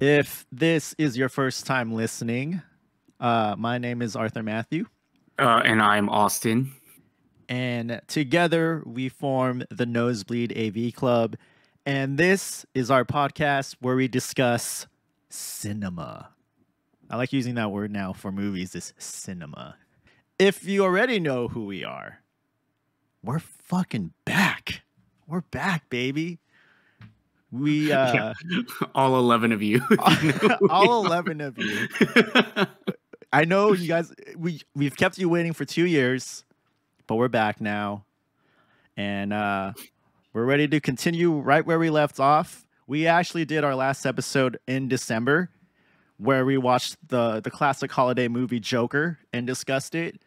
If this is your first time listening, my name is Arthur Matthew, And I'm Austin. and together we form the Nosebleed AV Club. And this is our podcast where we discuss cinema. I like using that word now for movies, is cinema. If you already know who we are, we're fucking back. We're back, baby. We Yeah. All 11 of you. all 11 of you. I know you guys, we've kept you waiting for 2 years, but we're back now. And we're ready to continue right where we left off. We actually did our last episode in December where we watched the classic holiday movie Joker and discussed it.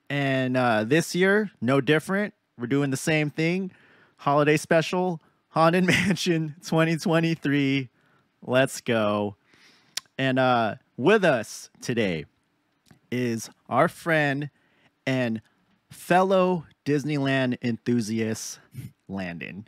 And this year, no different. We're doing the same thing. Holiday special, Haunted Mansion 2023. Let's go. And with us today is our friend and fellow Disneyland enthusiast, Landon.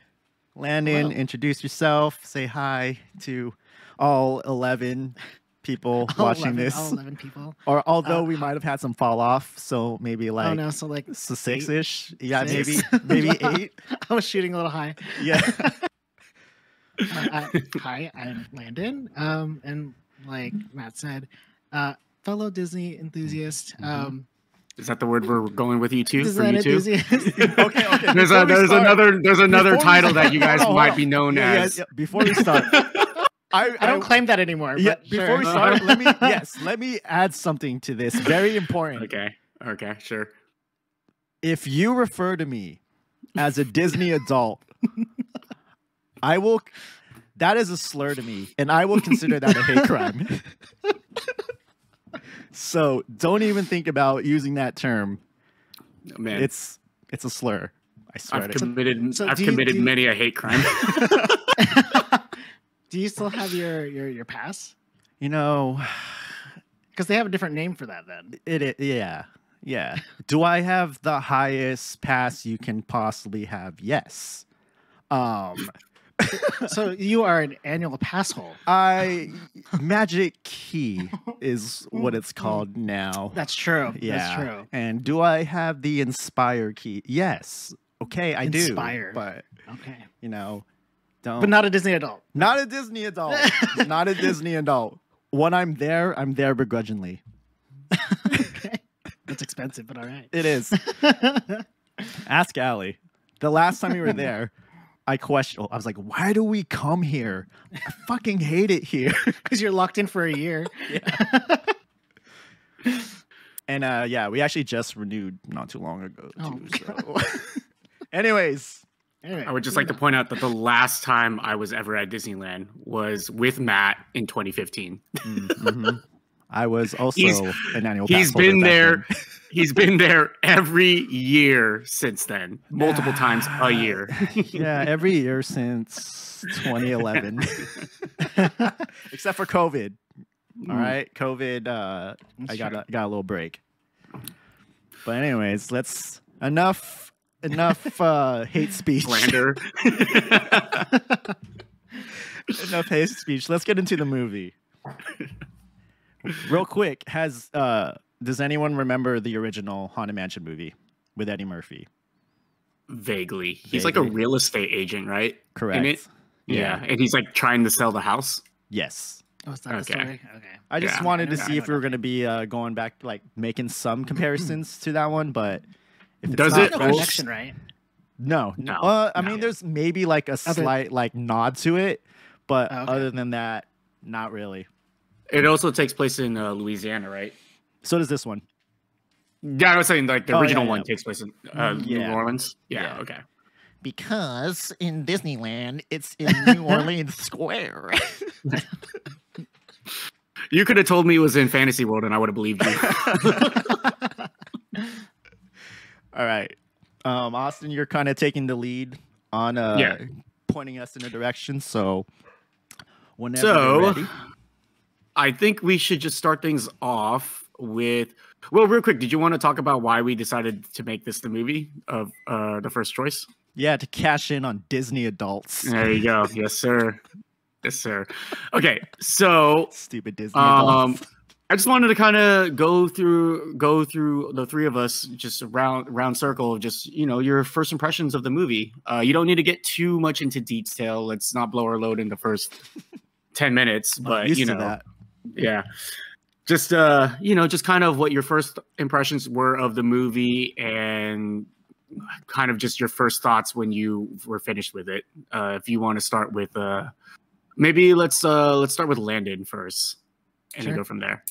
Landon, Hello. introduce yourself. Say hi to all 11 people watching this. All 11 people. Or although we might have had some fall off, so maybe like Oh no, so like so 6-ish. Yeah, Six? maybe 8. I was shooting a little high. Yeah. Hi, I'm Landon. And like Matt said, fellow Disney enthusiast. Is that the word we're going with you two? For Disneyland you two? enthusiast. Okay. There's another Before we title start- that you guys hold on, might hold on. be known Yeah, as. yeah, before we start, I don't claim that anymore. Yeah, But before sure. we start, let me add something to this. Very important. Okay, sure. If you refer to me as a Disney adult, I will. That is a slur to me, and I will consider that a hate crime. So don't even think about using that term. Man, It's a slur. I swear. I've to committed So I've do you- committed do you- many a hate crime. Do you still have your pass? You know, Because they have a different name for that then. yeah. Do I have the highest pass you can possibly have? Yes. So you are an annual pass hole. Magic Key is what it's called now. That's true. Yeah. That's true. And do I have the Inspire Key? Yes. Okay, I Inspire. do. But Okay. don't. But not a Disney adult. Not a Disney adult. Not a Disney adult. When I'm there begrudgingly. Okay. That's expensive, but all right. It is. Ask Allie. The last time we were there, I was like, why do we come here? I fucking hate it here. Because you're locked in for a year. And we actually just renewed not too long ago Oh, too. So anyways, Anyway, I would just like to point out that the last time I was ever at Disneyland was with Matt in 2015. mhm. I was also an annual He's pass holder been back there. then. He's been there every year since then, multiple times a year. Yeah, every year since 2011. Except for COVID. All right, COVID. I got a little break. But anyways, enough hate speech. Slander. Enough hate speech. Let's get into the movie. Real quick, does anyone remember the original Haunted Mansion movie with Eddie Murphy? Vaguely. He's like a Vaguely. real estate agent, right? Correct. In it? Yeah. And he's like trying to sell the house. Yes. Oh, is that the Okay. story? Okay. I just Yeah. wanted to I see know if we were going to be going back, like making some comparisons to that one, but if it's Does not it? No fresh- connection, right? No. No. I mean, there's maybe like a slight like nod to it, but Oh, okay. other than that, not really. It also takes place in Louisiana, right? So does this one. Yeah, I was saying like the Oh, original yeah, one yeah. takes place in Yeah. New Orleans. Yeah, Yeah. okay. Because in Disneyland, it's in New Orleans Square. You could have told me it was in Fantasy World and I would have believed you. All right. Austin, you're kind of taking the lead on pointing us in a direction. So whenever you're ready. I think we should just start things off with, well, real quick, did you want to talk about why we decided to make this the movie of the first choice? Yeah, to cash in on Disney adults. There you go. Yes, sir. Yes, sir. Okay, so Stupid Disney adults. I just wanted to kind of go through the three of us, just a round circle of just, you know, your first impressions of the movie. You don't need to get too much into detail. Let's not blow our load in the first 10 minutes, but used you to know, that. yeah. Just you know, just kind of what your first impressions were of the movie and kind of just your first thoughts when you were finished with it. If you want to start with maybe let's start with Landon first and Sure. then go from there.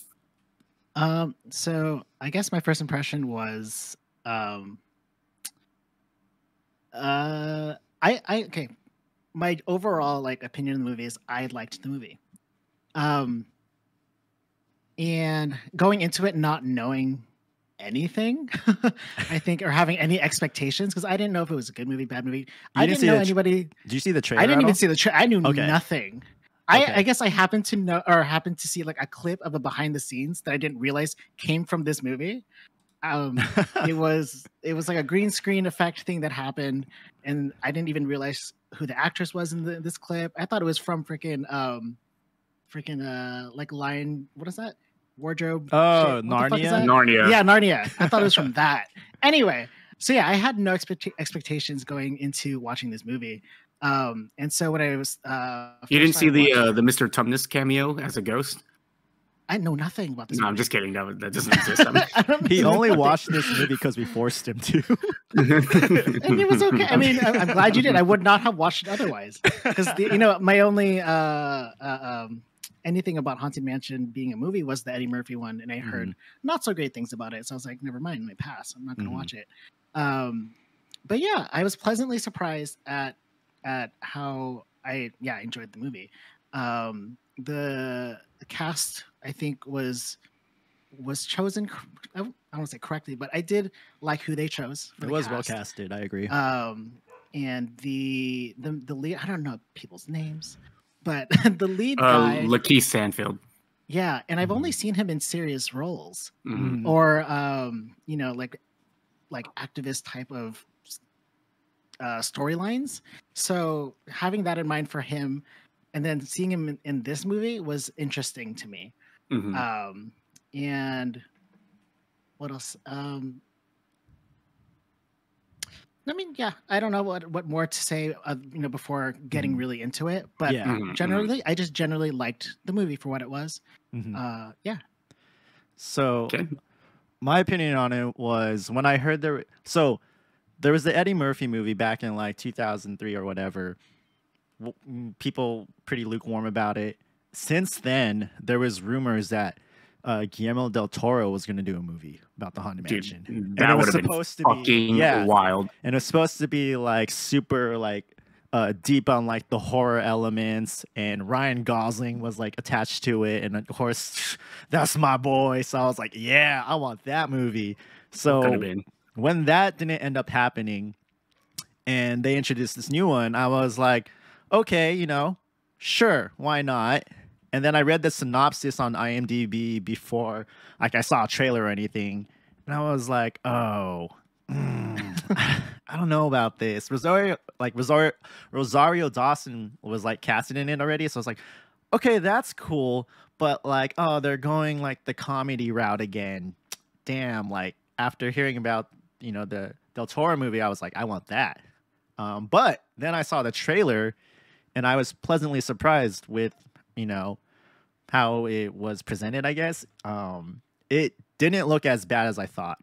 So I guess my first impression was, okay. My overall like opinion of the movie is I liked the movie. And going into it not knowing anything, I think, or having any expectations, because I didn't know if it was a good movie, bad movie. I didn't know anybody. Did you see the trailer? I didn't at even all? see the trailer. I knew Okay. nothing. Okay. I guess I happened to know, or happened to see like a clip of a behind the scenes that I didn't realize came from this movie. It was like a green screen effect thing that happened, and I didn't even realize who the actress was in this clip. I thought it was from freaking like Lion. What is that? Wardrobe. Oh, shit. What the fuck is Narnia? that? Narnia. Yeah, Narnia. I thought it was from that. Anyway, so yeah, I had no expectations going into watching this movie. And so when I was You didn't first see started the Mr. Tumnus cameo as a ghost? I know nothing about this. No, I'm movie. just kidding. That doesn't exist. I don't He know only nothing. watched this movie because we forced him to. And it was okay. I mean, I'm glad you did. I would not have watched it otherwise, because you know, my only anything about Haunted Mansion being a movie was the Eddie Murphy one, and I heard not so great things about it. So I was like, never mind, my pass. I'm not going to watch it. But yeah, I was pleasantly surprised at how I enjoyed the movie. The cast, I think, was chosen. I don't want to say correctly, but I did like who they chose. For It the was well cast. casted. I agree. And the lead, I don't know people's names, but the lead guy, Lakeith Stanfield. yeah. And I've only seen him in serious roles, Mhm. or you know, like activist type of storylines. So having that in mind for him, and then seeing him in this movie was interesting to me. Mhm. And what else? I mean, yeah, I don't know what more to say, you know, before getting really into it. But Yeah. Mhm, generally, I just generally liked the movie for what it was. Mhm. Yeah. So Okay. my opinion on it was when I heard there was the Eddie Murphy movie back in like 2003 or whatever. People pretty lukewarm about it. Since then, there was rumors that Guillermo del Toro was going to do a movie about the Haunted Dude, Mansion, and that it was would have been supposed to fucking be wild. and it's supposed to be like super like deep on like the horror elements, and Ryan Gosling was like attached to it, and of course that's my boy, so I was like, yeah, I want that movie. Could So have been. when that didn't end up happening and they introduced this new one, I was like, okay, you know, sure, why not? And then I read the synopsis on IMDb before like I saw a trailer or anything, and I was like, oh, I don't know about this. Rosario Dawson was like casted in it already, so I was like, okay, that's cool. But like, oh, they're going like the comedy route again. Damn, like after hearing about, you know, the Del Toro movie, I was like, I want that. But then I saw the trailer and I was pleasantly surprised with, you know, how it was presented, I guess. It didn't look as bad as I thought.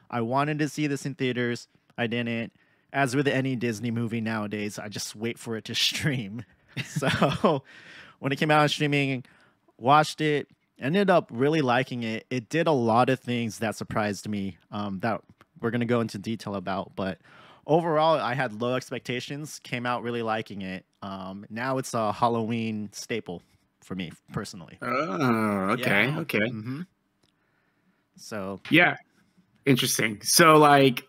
I wanted to see this in theaters. I didn't. As with any Disney movie nowadays, I just wait for it to stream. So when it came out on streaming, watched it, ended up really liking it. It did a lot of things that surprised me, that we're going to go into detail about. But overall, I had low expectations, came out really liking it. Now it's a Halloween staple for me personally. Oh, okay, Yeah. okay. Mm-hmm. So Yeah, interesting. So, like,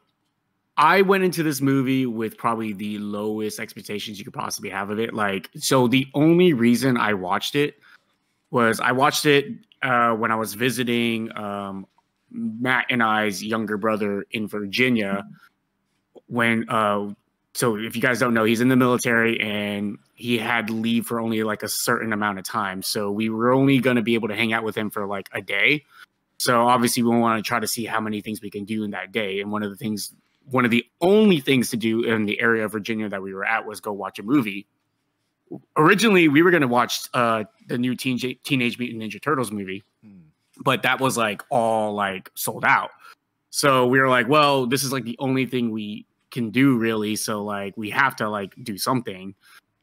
I went into this movie with probably the lowest expectations you could possibly have of it. Like, so the only reason I watched it was I watched it when I was visiting Matt and I's younger brother in Virginia when so if you guys don't know, he's in the military and he had to leave for only like a certain amount of time. So we were only going to be able to hang out with him for like a day. So obviously we want to try to see how many things we can do in that day. And one of the only things to do in the area of Virginia that we were at was go watch a movie. Originally, we were going to watch the new Teenage Mutant Ninja Turtles movie, but that was like all like sold out. So we were like, well, this is like the only thing we can do really. So like we have to like do something.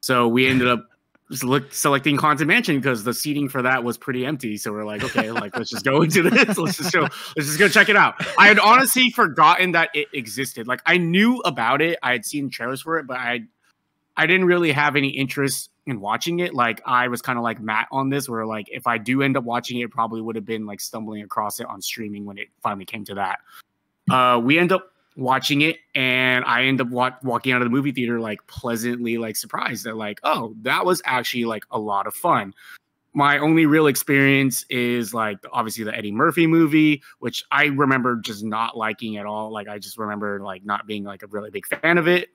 So we ended up selecting Haunted Mansion because the seating for that was pretty empty. So we're like, okay, like let's just go into this. Let's just go check it out. I had honestly forgotten that it existed. Like I knew about it. I had seen trailers for it, but I didn't really have any interest in watching it. Like I was kind of like Matt on this, where like if I do end up watching it, probably would have been like stumbling across it on streaming when it finally came to that. We end up watching it, and I end up walking out of the movie theater like pleasantly like surprised that like, oh, that was actually like a lot of fun. My only real experience is like obviously the Eddie Murphy movie, which I remember just not liking at all. Like I just remember like not being like a really big fan of it.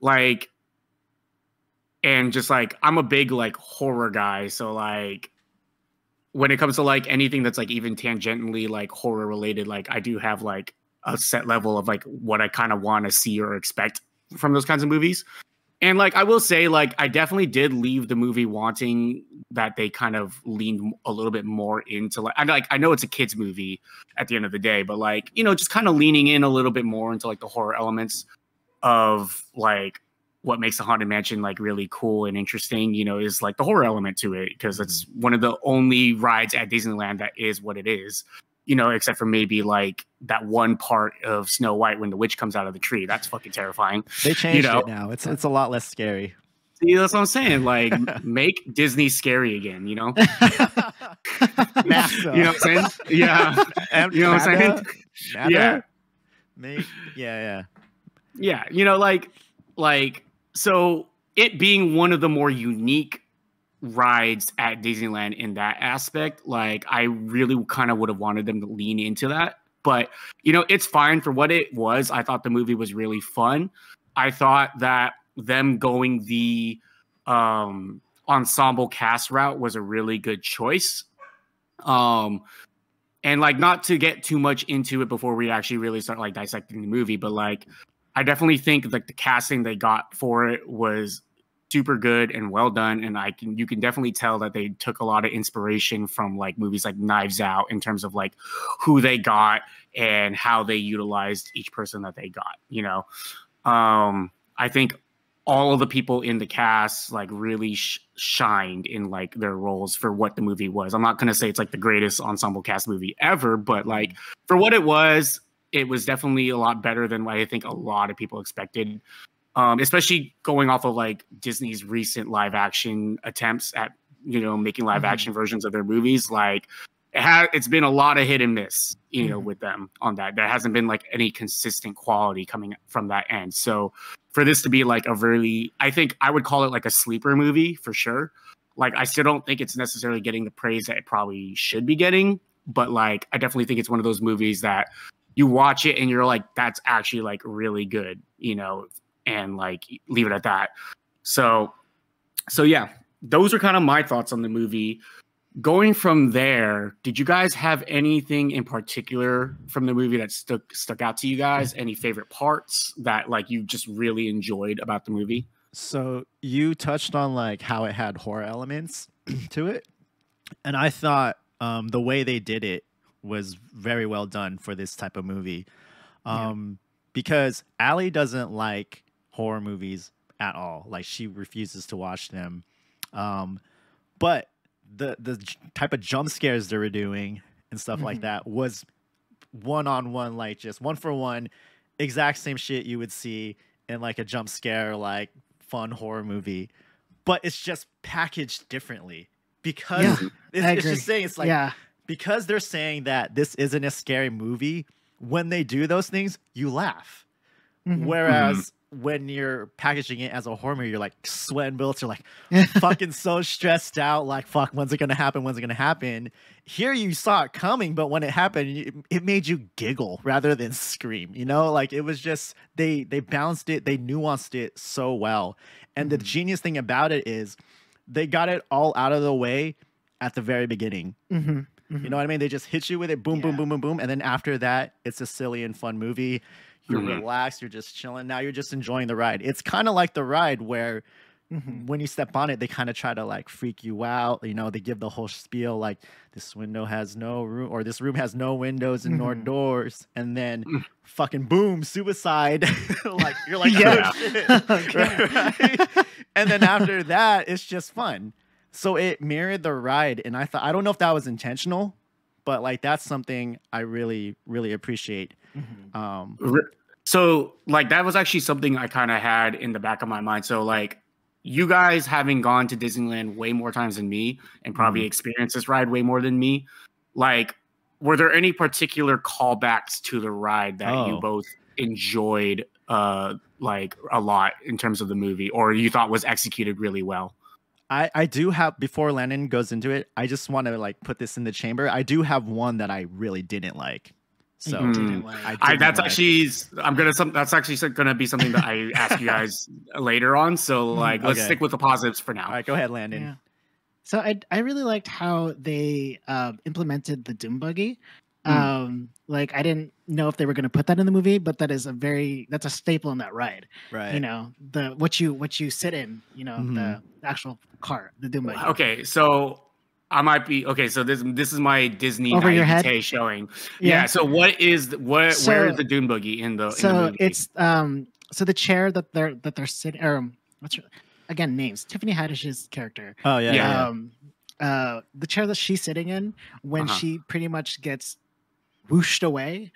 Like, and just like, I'm a big like horror guy. So like when it comes to like anything that's like even tangentially like horror related, like I do have like a set level of like what I kind of want to see or expect from those kinds of movies. And like, I will say like, I definitely did leave the movie wanting that they kind of leaned a little bit more into like, I know it's a kid's movie at the end of the day, but like, you know, just kind of leaning in a little bit more into like the horror elements of like what makes the Haunted Mansion like really cool and interesting, you know, is like the horror element to it, because it's one of the only rides at Disneyland that is what it is, you know, except for maybe like that one part of Snow White when the witch comes out of the tree. That's fucking terrifying. They changed it now. It's a lot less scary. See, that's what I'm saying. Like, make Disney scary again, you know? You know what I'm saying? Yeah. You know what I'm saying? Yeah. Yeah. Yeah, you know, like, so it being one of the more unique rides at Disneyland in that aspect, like, I really kind of would have wanted them to lean into that. But, you know, it's fine for what it was. I thought the movie was really fun. I thought that them going the ensemble cast route was a really good choice. And like, not to get too much into it before we actually really start like dissecting the movie, but like, I definitely think like the casting they got for it was super good and well done. And you can definitely tell that they took a lot of inspiration from like movies like Knives Out in terms of like who they got and how they utilized each person that they got, you know? I think all of the people in the cast like really shined in like their roles for what the movie was. I'm not going to say it's like the greatest ensemble cast movie ever, but like for what it was definitely a lot better than what I think a lot of people expected. Especially going off of like Disney's recent live action attempts at, you know, making live action versions of their movies. Like it's been a lot of hit and miss, you know, with them on that. There hasn't been like any consistent quality coming from that end. So for this to be like I think I would call it like a sleeper movie for sure. Like, I still don't think it's necessarily getting the praise that it probably should be getting, but like, I definitely think it's one of those movies that you watch it and you're like, that's actually like really good, you know, and like leave it at that. So yeah, those are kind of my thoughts on the movie. Going from there, did you guys have anything in particular from the movie that stuck out to you guys? Any favorite parts that like you just really enjoyed about the movie? So you touched on like how it had horror elements to it, and I thought the way they did it was very well done for this type of movie, because Allie doesn't like horror movies at all. Like, she refuses to watch them, but the type of jump scares they were doing and stuff like that was one-on-one, like just one for one, exact same shit you would see in like a jump scare, like fun horror movie, but it's just packaged differently because it's just saying, it's like, because they're saying that this isn't a scary movie, when they do those things, you laugh. Whereas when you're packaging it as a horror movie, you're like sweating bullets, you're like fucking so stressed out, like fuck, when's it gonna happen? When's it gonna happen? Here you saw it coming, but when it happened, it made you giggle rather than scream. You know, like it was just they balanced it, they nuanced it so well. And the genius thing about it is they got it all out of the way at the very beginning. You know what I mean? They just hit you with it, boom, boom, boom, boom, boom, and then after that, it's a silly and fun movie. You're relaxed, you're just chilling. Now you're just enjoying the ride. It's kind of like the ride where when you step on it, they kind of try to like freak you out. You know, they give the whole spiel like this window has no room, or this room has no windows and nor doors, and then fucking boom, suicide. Like you're like, oh shit. Right? And then after that, it's just fun. So it mirrored the ride, and I don't know if that was intentional, but like that's something I really, really appreciate. So like that was actually something I kind of had in the back of my mind. So like you guys having gone to Disneyland way more times than me and probably experienced this ride way more than me, like were there any particular callbacks to the ride that you both enjoyed like a lot in terms of the movie, or you thought was executed really well? I do have, before Landon goes into it, I just want to like put this in the chamber. I do have one that I really didn't like. So that's actually gonna be something that I ask you guys later on. So like let's stick with the positives for now. All right, go ahead, Landon. Yeah. So I really liked how they implemented the doom buggy. Like I didn't know if they were going to put that in the movie, but that's a staple in that ride. Right. You know, what you sit in, you know, the actual car, the doom buggy. Okay, so I might be okay. So this is my Disney over your head showing. Yeah. So where is the doom buggy in the? So in the movie? It's so the chair that they're sitting. Again, names. Tiffany Haddish's character. Oh yeah. The chair that she's sitting in when she pretty much gets whooshed away.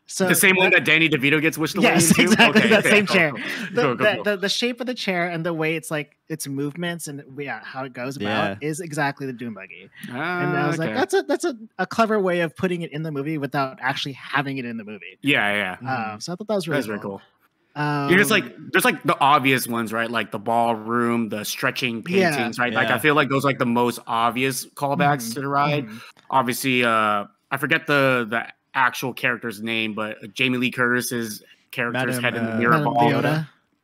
So the same one that Danny DeVito gets whooshed away. Yes, into? exactly. That same chair. Cool. The shape of the chair and the way it's like its movements and how it goes about is exactly the doom buggy. And I was like, that's a clever way of putting it in the movie without actually having it in the movie. Yeah. So I thought that was really cool. There's like the obvious ones, right? Like the ballroom, the stretching paintings, right? Like I feel like those are like the most obvious callbacks to the ride. Obviously, I forget the actual character's name, but Jamie Lee Curtis's character's head in the mirror ball.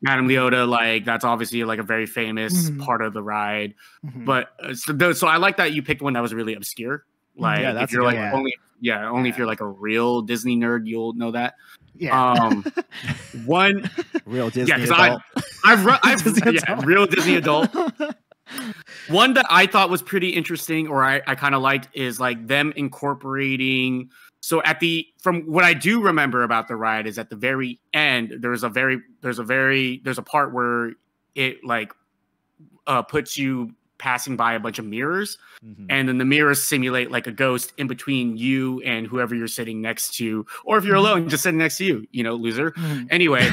Madame Leota, like that's obviously like a very famous part of the ride. But so I like that you picked one that was really obscure. Like if you're like only if you're like a real Disney nerd, you'll know that. One real Disney adult. I've real Disney adult. One that I thought was pretty interesting, or I kind of liked, is like them incorporating. So from what I do remember about the ride is at the very end, there's a part where it like puts you passing by a bunch of mirrors, and then the mirrors simulate like a ghost in between you and whoever you're sitting next to, or if you're alone, just sitting next to you, you know, loser. Anyway,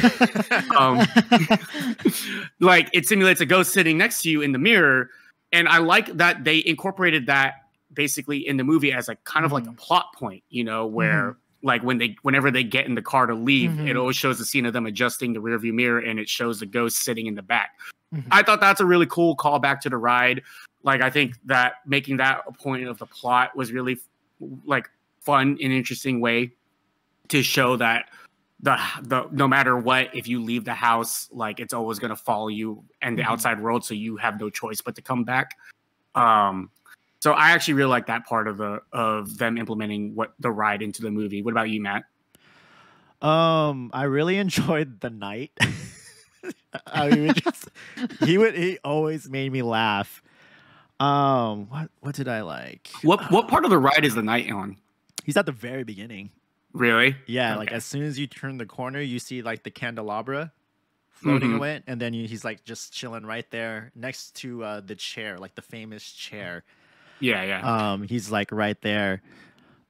like it simulates a ghost sitting next to you in the mirror, and I like that they incorporated that basically in the movie as a kind of like a plot point, you know, where like whenever they get in the car to leave, it always shows the scene of them adjusting the rearview mirror, and it shows the ghost sitting in the back. I thought that's a really cool callback to the ride. Like, I think that making that a point of the plot was really like fun and interesting way to show that the no matter what, if you leave the house, like it's always going to follow you and the outside world, so you have no choice but to come back. So I actually really like that part of them implementing the ride into the movie. What about you, Matt? I really enjoyed the night. I mean, he always made me laugh. What did I like? What part of the ride is the night on? He's at the very beginning. Really? Yeah, like as soon as you turn the corner, you see like the candelabra floating away, and then he's like just chilling right there next to the chair, like the famous chair. Yeah. He's like right there.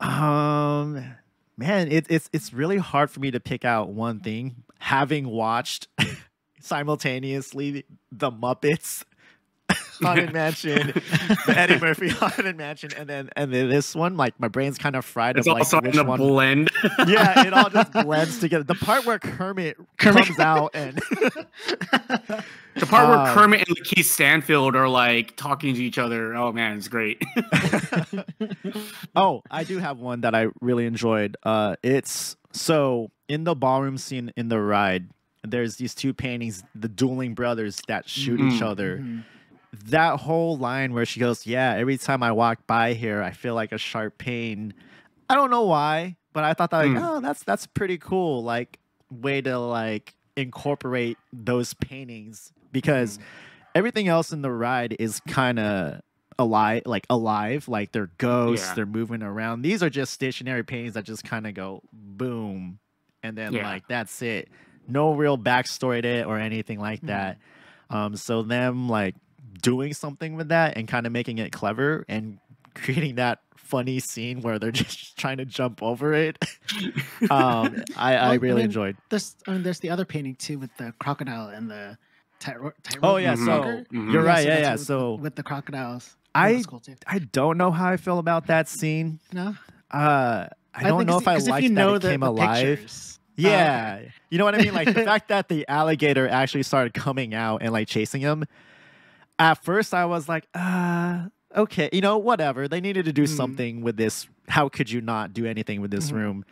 Man, it's really hard for me to pick out one thing, having watched simultaneously the Muppets Haunted Mansion, the Eddie Murphy Haunted Mansion, and then this one, like my brain's kind of fried. It's of, all like, starting which to one. blend. Yeah, it all just blends together. The part where Kermit comes out and The part where Kermit and Lakeith Stanfield are like talking to each other. Oh man, it's great. Oh, I do have one that I really enjoyed. It's so in the ballroom scene in the ride, there's these two paintings, the dueling brothers that shoot each other. That whole line where she goes, "Yeah, every time I walk by here, I feel like a sharp pain." I don't know why, but I thought that like, oh, that's pretty cool. Like way to like incorporate those paintings because everything else in the ride is kind of alive, like they're ghosts, they're moving around. These are just stationary paintings that just kind of go boom, and then like that's it. No real backstory to it or anything like that. So them like doing something with that and kind of making it clever and creating that funny scene where they're just trying to jump over it. I really enjoyed. There's the other painting too with the crocodile and the tightrope. Oh yeah, so you're right. Yeah. So with the crocodiles, I don't know how I feel about that scene. No. I don't know if I like that it came alive. Pictures. Yeah, you know what I mean. Like the fact that the alligator actually started coming out and like chasing him. At first, I was like, okay, you know, whatever. They needed to do something with this. How could you not do anything with this room?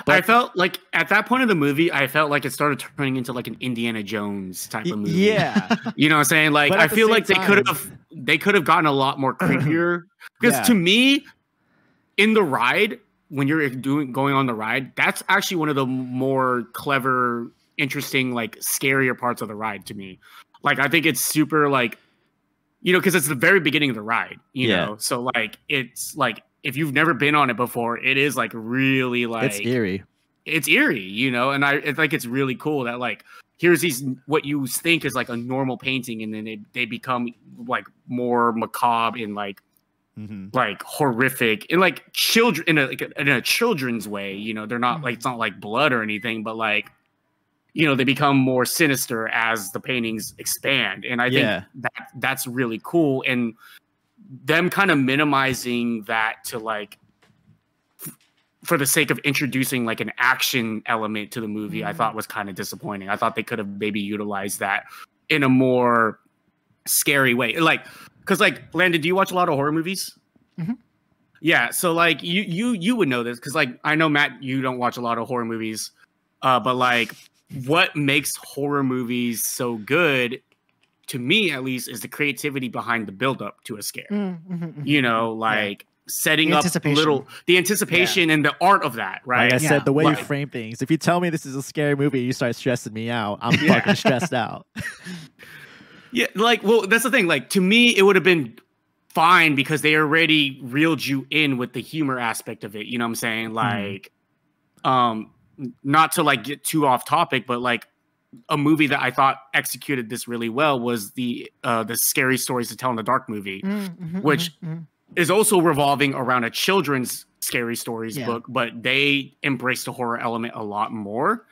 But I felt like at that point of the movie, I felt like it started turning into like an Indiana Jones type of movie. Yeah, you know what I'm saying? Like I feel like they could have gotten a lot more creepier. Because to me, in the ride, when you're going on the ride, that's actually one of the more clever, interesting, like scarier parts of the ride to me. Like I think it's super like, you know, because it's the very beginning of the ride, you know. So like it's like if you've never been on it before, it is like really like it's eerie. It's eerie, you know, and it's like it's really cool that like here's these what you think is like a normal painting, and then they become like more macabre and like like horrific and like children in a children's way, you know. They're not like it's not like blood or anything, but like, you know, they become more sinister as the paintings expand, and I think that's really cool. And them kind of minimizing that to like for the sake of introducing like an action element to the movie, I thought was kind of disappointing. I thought they could have maybe utilized that in a more scary way, like. Because, like, Landon, do you watch a lot of horror movies? Yeah, so, like, you would know this. Because, like, I know, Matt, you don't watch a lot of horror movies. But, like, what makes horror movies so good, to me at least, is the creativity behind the buildup to a scare. You know, like, setting up the anticipation and the art of that, right? Like I said, the way you frame things. If you tell me this is a scary movie, you start stressing me out. I'm fucking stressed out. Yeah, like, well, that's the thing. Like, to me, it would have been fine because they already reeled you in with the humor aspect of it. You know what I'm saying? Like, not to like get too off topic, but like a movie that I thought executed this really well was the Scary Stories to Tell in the Dark movie, which is also revolving around a children's scary stories book, but they embraced the horror element a lot more.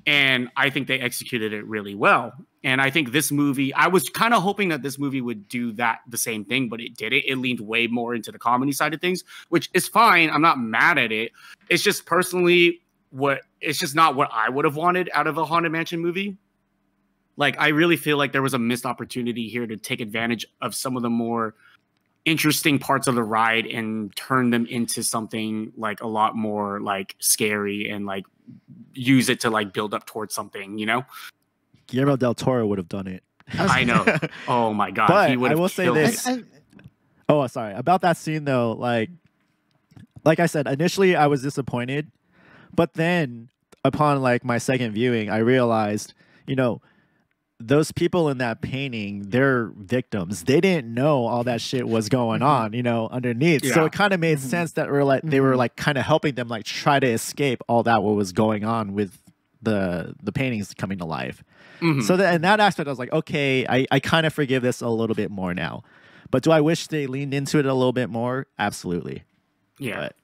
And I think they executed it really well. And I think this movie, I was kind of hoping that this movie would do the same thing, but it didn't. It leaned way more into the comedy side of things, which is fine. I'm not mad at it. It's just personally it's just not what I would have wanted out of a Haunted Mansion movie. Like, I really feel like there was a missed opportunity here to take advantage of some of the more interesting parts of the ride and turn them into something like a lot more like scary and like use it to like build up towards something, you know? Guillermo del Toro would have done it. I know. Oh my God. But he would have I will say this. Oh, sorry. About that scene though, like I said, initially I was disappointed, but then upon like my second viewing, I realized, you know, those people in that painting, they're victims. They didn't know all that shit was going on, you know, underneath. Yeah. So it kind of made sense that they were like kind of helping them like try to escape all that what was going on with the paintings coming to life. So in that aspect, I was like, okay, I kind of forgive this a little bit more now. But do I wish they leaned into it a little bit more? Absolutely. Yeah. But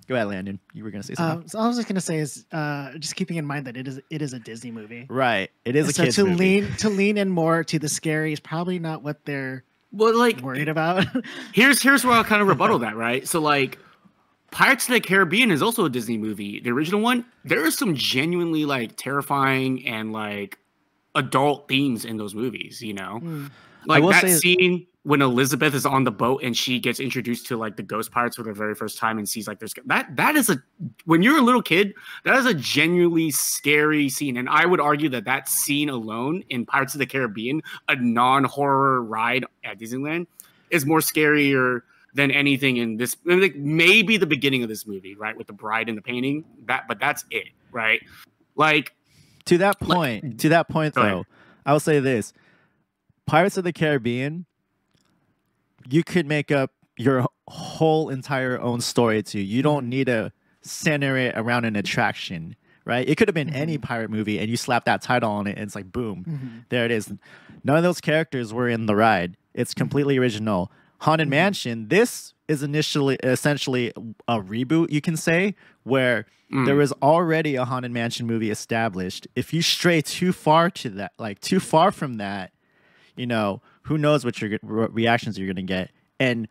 go ahead, Landon. You were going to say something. So all I was just going to say is just keeping in mind that it is a Disney movie. Right. It is a kids movie. To lean in more to the scary is probably not what they're Well, like worried about. here's where I'll kind of rebuttal that, right? So like Pirates of the Caribbean is also a Disney movie. The original one, there are some genuinely like terrifying and like adult themes in those movies, you know? Like that scene when Elizabeth is on the boat and she gets introduced to like the ghost pirates for the very first time and sees like there's that is when you're a little kid, that is a genuinely scary scene. And I would argue that scene alone in Pirates of the Caribbean, a non-horror ride at Disneyland, is more scarier than anything in this. Like maybe the beginning of this movie, right, with the bride and the painting. But that's it, right? Like to that point though, I will say this: Pirates of the Caribbean, you could make up your whole entire own story too. You don't need to center it around an attraction, right? It could have been any pirate movie, and you slap that title on it, and it's like, boom, there it is. None of those characters were in the ride. It's completely original. Haunted Mansion, this is essentially a reboot, you can say, where there was already a Haunted Mansion movie established. If you stray too far from that, you know, who knows what reactions you're going to get. And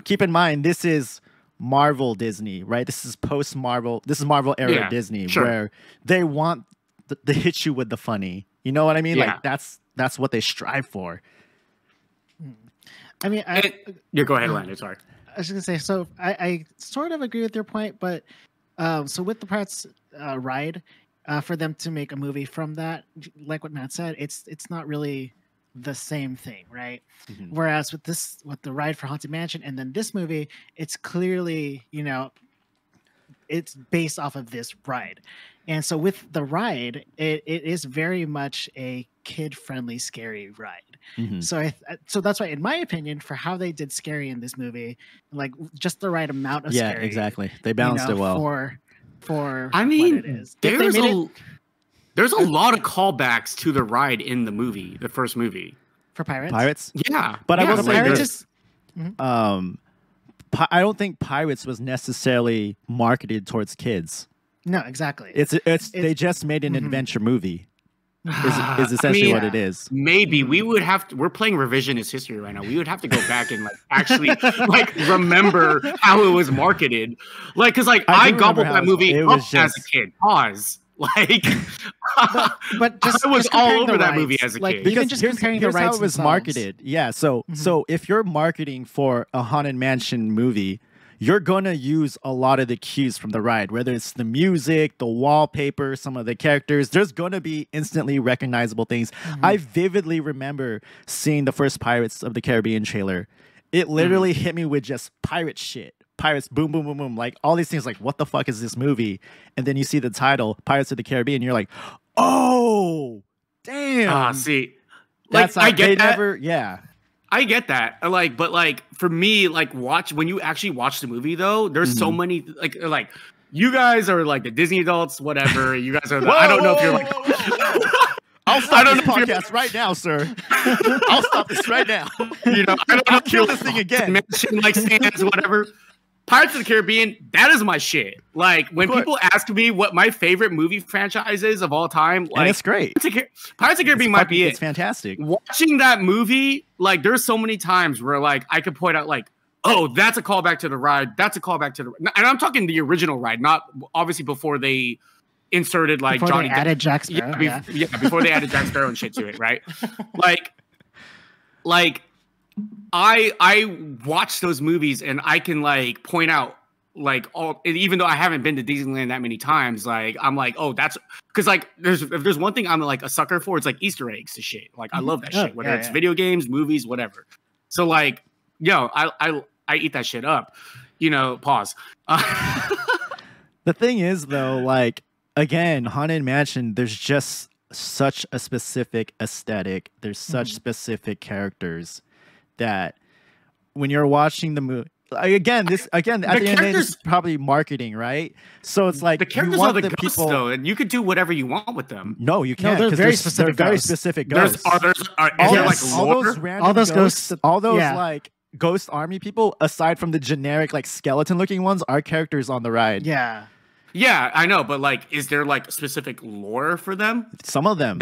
keep in mind, this is Marvel Disney, right? This is post-Marvel. This is Marvel era Disney, where they want to hit you with the funny. You know what I mean? Like that's what they strive for. I mean, go ahead, Landon. Sorry. I was just gonna say. So I sort of agree with your point, but so with the Pirates ride, for them to make a movie from that, like what Matt said, it's not really the same thing, right? Whereas with the ride for Haunted Mansion and then this movie, it's clearly, you know, it's based off of this ride. And so with the ride, it is very much a kid-friendly, scary ride. So that's why, in my opinion, for how they did scary in this movie, like just the right amount of scary. Yeah, exactly. They balanced it well. For I mean, what it is. There's a lot of callbacks to the ride in the movie, the first movie. For Pirates? Pirates? Yeah. But I will say Pirates this. I don't think Pirates was necessarily marketed towards kids. No, exactly. It's they just made an adventure movie. Is essentially what it is. Maybe we would have to. We're playing revisionist history right now. We would have to go back and like actually like remember how it was marketed. Like, because like I gobbled that movie up as a kid. Pause. Like, but just, I was all over that movie as a kid. Because just comparing the rights how it was marketed. Yeah. So if you're marketing for a Haunted Mansion movie, you're going to use a lot of the cues from the ride, whether it's the music, the wallpaper, some of the characters. There's going to be instantly recognizable things. I vividly remember seeing the first Pirates of the Caribbean trailer. It literally hit me with just pirate shit. Pirates, boom, boom, boom, boom. Like all these things, like, what the fuck is this movie? And then you see the title, Pirates of the Caribbean, and you're like, oh, damn. See, that's like, I get that. I get that. Like, but like for me, like when you actually watch the movie though, there's so many like you guys are like the Disney adults, whatever. You guys are I don't know if you're like I'll stop this podcast right now, sir. I'll stop this right now. You know, I don't know if kill this thing again. Mention like stands, whatever. Pirates of the Caribbean, that is my shit. Like when people ask me what my favorite movie franchise is of all time, like and it's great. Pirates of the Caribbean might be it. It's fantastic. Watching that movie, like there's so many times where like I could point out like, oh, that's a callback to the ride. That's a callback to the, and I'm talking the original ride, not obviously before they inserted like before Johnny they added Jack Sparrow. Before they added Jack Sparrow and shit to it, right? like I watch those movies and I can like point out like all, even though I haven't been to Disneyland that many times, like I'm like, oh, that's because like if there's one thing I'm like a sucker for, it's like Easter eggs to shit. Like I love that shit, whether it's video games, movies, whatever. So like, I eat that shit up. You know, pause. The thing is though, like again, Haunted Mansion, there's just such a specific aesthetic. There's such specific characters that when you're watching the movie, again, at the end of the day, this is probably marketing, right? So it's like the characters are the ghosts, though, and you could do whatever you want with them. No, you can't. No, they're very specific. Very specific ghosts. All those ghosts, all those like ghost army people, aside from the generic like skeleton looking ones, are characters on the ride. Yeah, I know, but like, is there like specific lore for them? Some of them.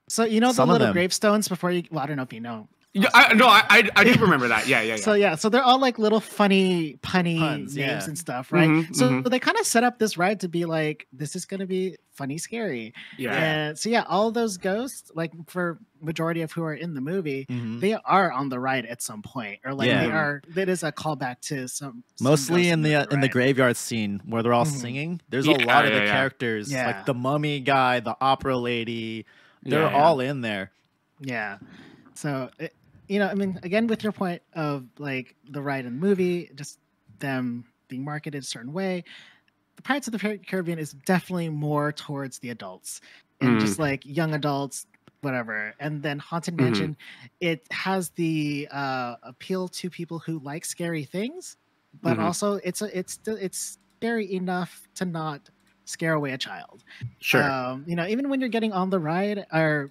So you know the little gravestones before you. Well, I don't know if you know. Yeah, I do remember that. Yeah. So they're all like little funny punny Puns, names yeah. and stuff, right? Mhm, So mhm. they kind of set up this ride to be like, this is going to be funny, scary. Yeah. And so all those ghosts, like for majority of who are in the movie, Mhm. they are on the ride at some point, or like Yeah. they are. That is a callback to some Mostly ghosts in the ride. graveyard scene where they're all Mhm. singing. There's a Yeah, lot of the yeah. characters, Yeah. like the mummy guy, the opera lady. They're Yeah. all in there. Yeah. So, I mean, again, with your point of like the ride in the movie, just them being marketed a certain way, the Pirates of the Caribbean is definitely more towards the adults and just like young adults, whatever. And then Haunted Mansion, it has the appeal to people who like scary things, but also it's scary enough to not scare away a child. Sure. Even when you're getting on the ride or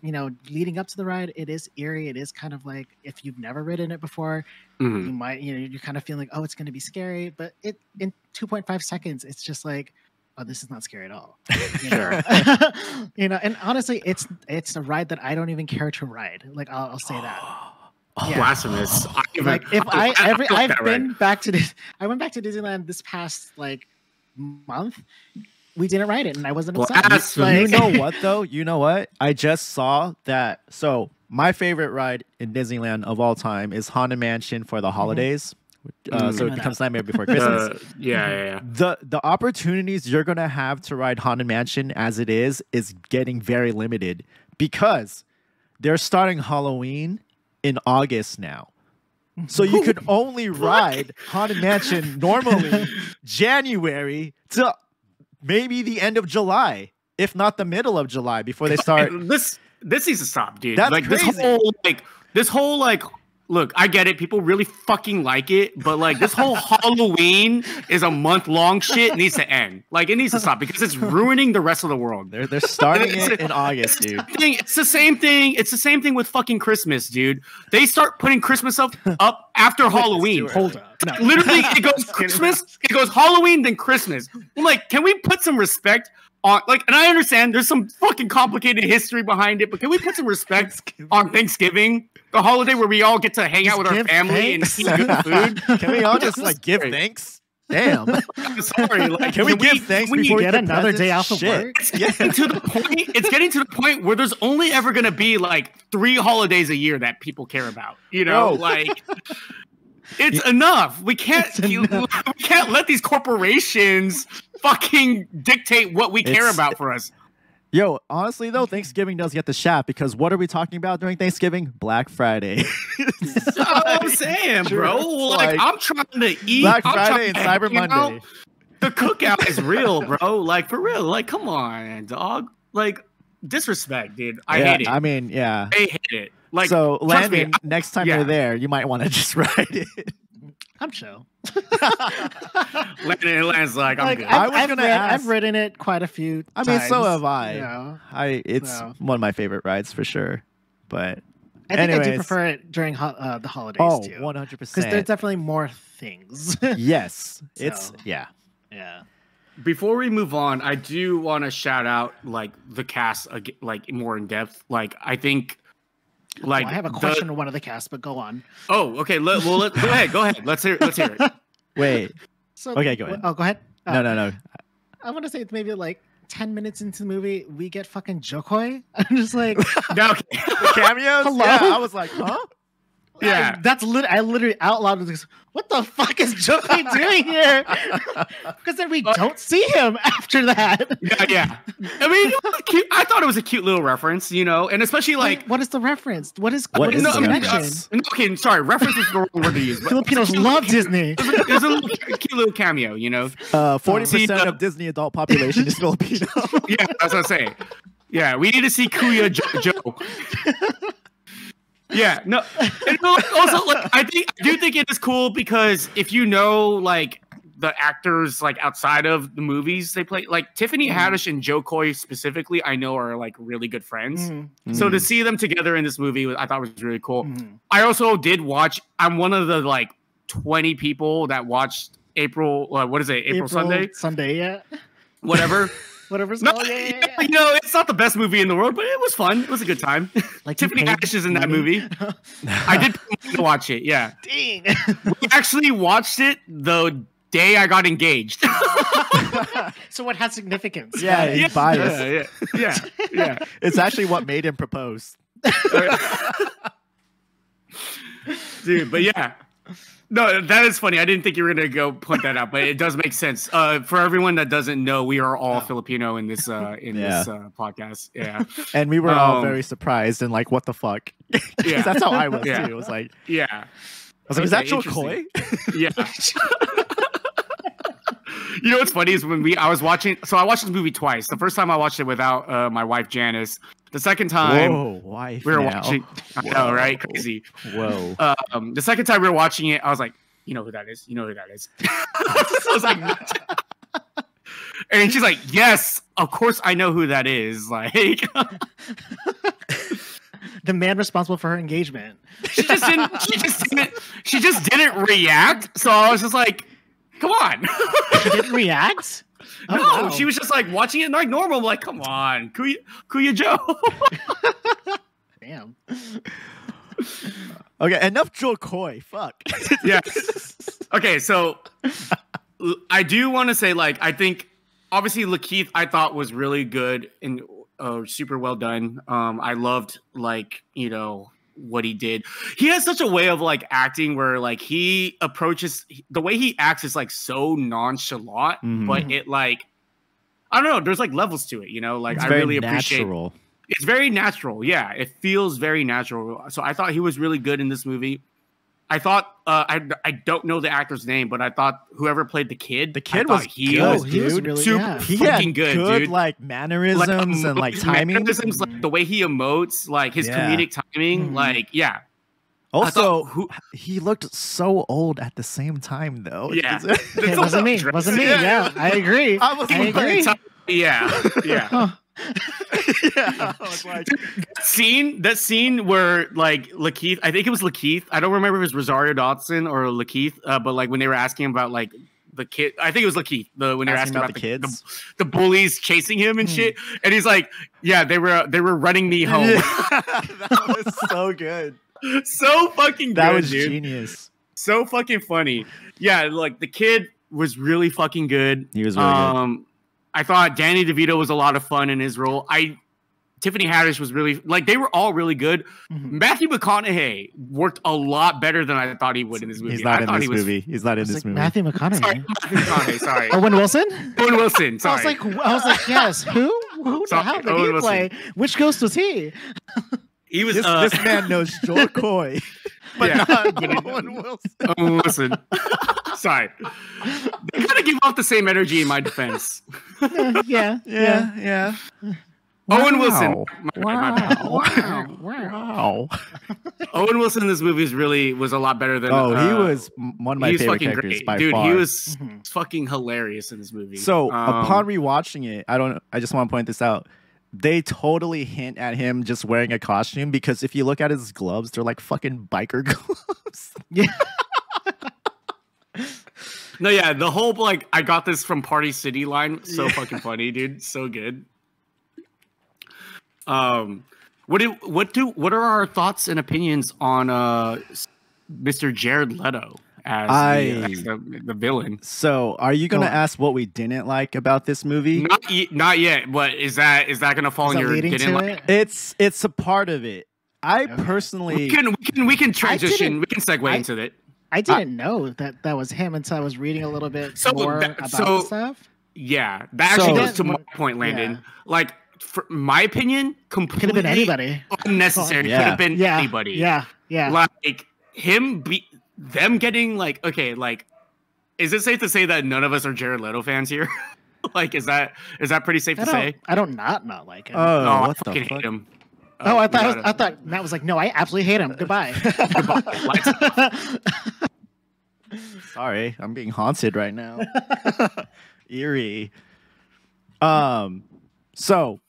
leading up to the ride, it is eerie. It is kind of like, if you've never ridden it before, you might, you're kind of feeling like, oh, it's going to be scary, but it in 2.5 seconds, it's just like, oh, this is not scary at all. Sure. And honestly, it's a ride that I don't even care to ride. Like I'll say that. Yeah. Blasphemous. Like if I went back to Disneyland this past like month, we didn't ride it, and I wasn't upset. You know what though? You know what? I just saw that. So my favorite ride in Disneyland of all time is Haunted Mansion for the holidays. So it becomes Nightmare Before Christmas. Yeah. The opportunities you're gonna have to ride Haunted Mansion as it is getting very limited because they're starting Halloween in August now. So you could only ride Haunted Mansion normally January to maybe the end of July, if not the middle of July, before they start. This needs to stop, dude. That's like crazy. this whole look, I get it. People really fucking like it, but like this whole Halloween is a month-long shit needs to end. Like it needs to stop because it's ruining the rest of the world. They're starting it in August, dude. It's the same thing. It's the same thing with fucking Christmas, dude. They start putting Christmas up after Halloween. Hold up. No. Literally, it goes Christmas, it goes Halloween, then Christmas. I'm like, can we put some respect on and I understand there's some fucking complicated history behind it, but can we put some respect on Thanksgiving, the holiday where we all get to hang out with our family and eat good food? Can we all just give thanks? Damn. Sorry, can we give thanks before we get another day off of work? It's getting to the point where there's only ever going to be like 3 holidays a year that people care about. It's enough. We can't let these corporations fucking dictate what we care about for us. Yo, honestly though, Thanksgiving does get the shaft because what are we talking about during Thanksgiving? Black Friday. That's what I'm saying, bro. Like I'm trying to eat. Black Friday and Cyber Monday. The cookout is real, bro. Like for real. Like come on, dog. Like disrespect, dude. I hate it. I mean, yeah. I hate it. Like so, Landon, next time you're there, you might want to just ride it. I'm chill. Landon's like, I'm good. I've ridden it quite a few times. I mean, so have I. It's one of my favorite rides for sure. But I think I do prefer it during the holidays too. 100%. Because there's definitely more things. Yes. It's Yeah. Before we move on, I do want to shout out like the cast like more in depth. Like I think I have a question on one of the cast, but go on. Oh, okay. Go ahead. Go ahead. Let's hear it. Wait. Okay, go ahead. Oh, go ahead. No. I want to say it's maybe like 10 minutes into the movie, we get fucking Jo Koy. I'm just like, no, the cameos. Hello? Yeah, I was like, huh? Yeah, I literally out loud was like, what the fuck is Jo Koy doing here? Because then we don't see him after that. Yeah. I mean, I thought it was a cute little reference, and especially like, what is the reference? What is the connection? Okay, sorry, reference is the wrong word to use. Filipinos love Disney. There's a cute little cameo, 40% of Disney adult population is Filipino. Yeah, that's what I'm saying. Yeah, we need to see Kuya Joe. Yeah, no. And also, like, I do think it is cool because if like the actors like outside of the movies they play, like Tiffany Haddish and Jo Koy specifically, I know are like really good friends. So to see them together in this movie, I thought was really cool. I also did watch. I'm one of the like 20 people that watched April. What is it? April Sunday. Sunday, yeah. Whatever. whatever it's No, called. Yeah. you know, it's not the best movie in the world, but it was fun. It was a good time. Like you Tiffany paid Haddish is in that money? movie. I did pay money to watch it. Yeah, Dang. we actually watched it the day I got engaged. So what has significance? Yeah, Got it. he's biased. yeah. It's actually what made him propose. Dude, but yeah. No, that is funny. I didn't think you were gonna go point that out, but it does make sense. For everyone that doesn't know, we are all Filipino in this this podcast. Yeah, And we were all very surprised and like, what the fuck? Yeah. That's how I was too. Yeah. It was like, yeah. I was like, is that Jo Koy? Yeah. You know what's funny is when I watched this movie twice. The first time I watched it without my wife Janice. The second time Whoa, wife we were now. watching, I know, right? Crazy. Whoa. The second time we were watching it, I was like, you know who that is? You know who that is? I was like, and she's like, yes, of course I know who that is. Like, The man responsible for her engagement. she just didn't react. So I was just like, come on. She didn't react? Oh, No, wow. she was just like watching it like normal. I'm like, come on, Kuya Joe. Damn. Okay, enough Jo Koy. Fuck. Yeah. Okay, so I do want to say, like, I think obviously Lakeith I thought was really good and super well done. I loved, like, you know, what he did. He has such a way of like acting where like he approaches, the way he acts is like so nonchalant, but it like, I don't know, there's like levels to it, you know, like It's I very really appreciate natural. it's very natural. Yeah, it feels very natural. So I thought he was really good in this movie. I thought I don't know the actor's name, but I thought whoever played the kid was he good, was he was dude. really super yeah. He fucking had good, good dude. like mannerisms and like his timing. mannerisms, like the way he emotes, like his Yeah. comedic timing, like yeah. Also, who- he looked so old at the same time, though. Yeah. It wasn't me. Wasn't me. Yeah, I agree. I was I like, agree. Yeah, yeah. Huh. yeah, I was like, That scene where like Lakeith, I think it was Lakeith. I don't remember if it was Rosario Dawson or Lakeith, but like when they were asking about like the kid, I think it was Lakeith. When they were asking about the kids, the bullies chasing him and shit, and he's like, "Yeah, they were running me home." Yeah. That was so good. So fucking That good, was dude. genius. So fucking funny. Yeah, like the kid was really fucking good. He was really good. I thought Danny DeVito was a lot of fun in his role. Tiffany Haddish was really, like, they were all really good. Matthew McConaughey worked a lot better than I thought he would in this movie. He's not I in thought this movie. He's not in It's this like movie. Matthew McConaughey. Sorry, Matthew McConaughey. Sorry, Owen Wilson? Owen Wilson. I Sorry. was like, yes. Who the Sorry, hell did Owen he Wilson. play? Which ghost was he? he was This man knows Jo Koy, but Yeah. not Owen Wilson. Owen Wilson. Sorry, they kind of give off the same energy in my defense. Yeah. Yeah. Owen Wilson. Wow. My bad. Wow. Owen Wilson in this movie was a lot better than. Oh, he was one of my he was favorite fucking characters great, by dude. far. He was fucking hilarious in this movie. So upon rewatching it, I just want to point this out. They totally hint at him just wearing a costume because if you look at his gloves, they're like fucking biker gloves. Yeah. No, yeah, the whole like I got this from Party City line, so fucking funny, dude, so good. What are our thoughts and opinions on Mr. Jared Leto as the villain? So, are you gonna ask what we didn't like about this movie? Not yet. But is that gonna fall in your didn't like? It's a part of it. I personally we can transition. We can segue into it. I didn't know that was him until I was reading a little bit more about the stuff. Yeah, that actually goes to my point, Landon. Yeah. Like, for my opinion, completely Could have been anybody. unnecessary. Yeah. Could have been Yeah. anybody. Yeah. Yeah. Like them getting like, okay, like, is it safe to say that none of us are Jared Leto fans here? Like, is that pretty safe to say? I don't not like him. Oh, No, I what the fucking fuck? hate him. I thought Matt was like, no, I absolutely hate him. Goodbye. Sorry, I'm being haunted right now. Eerie. So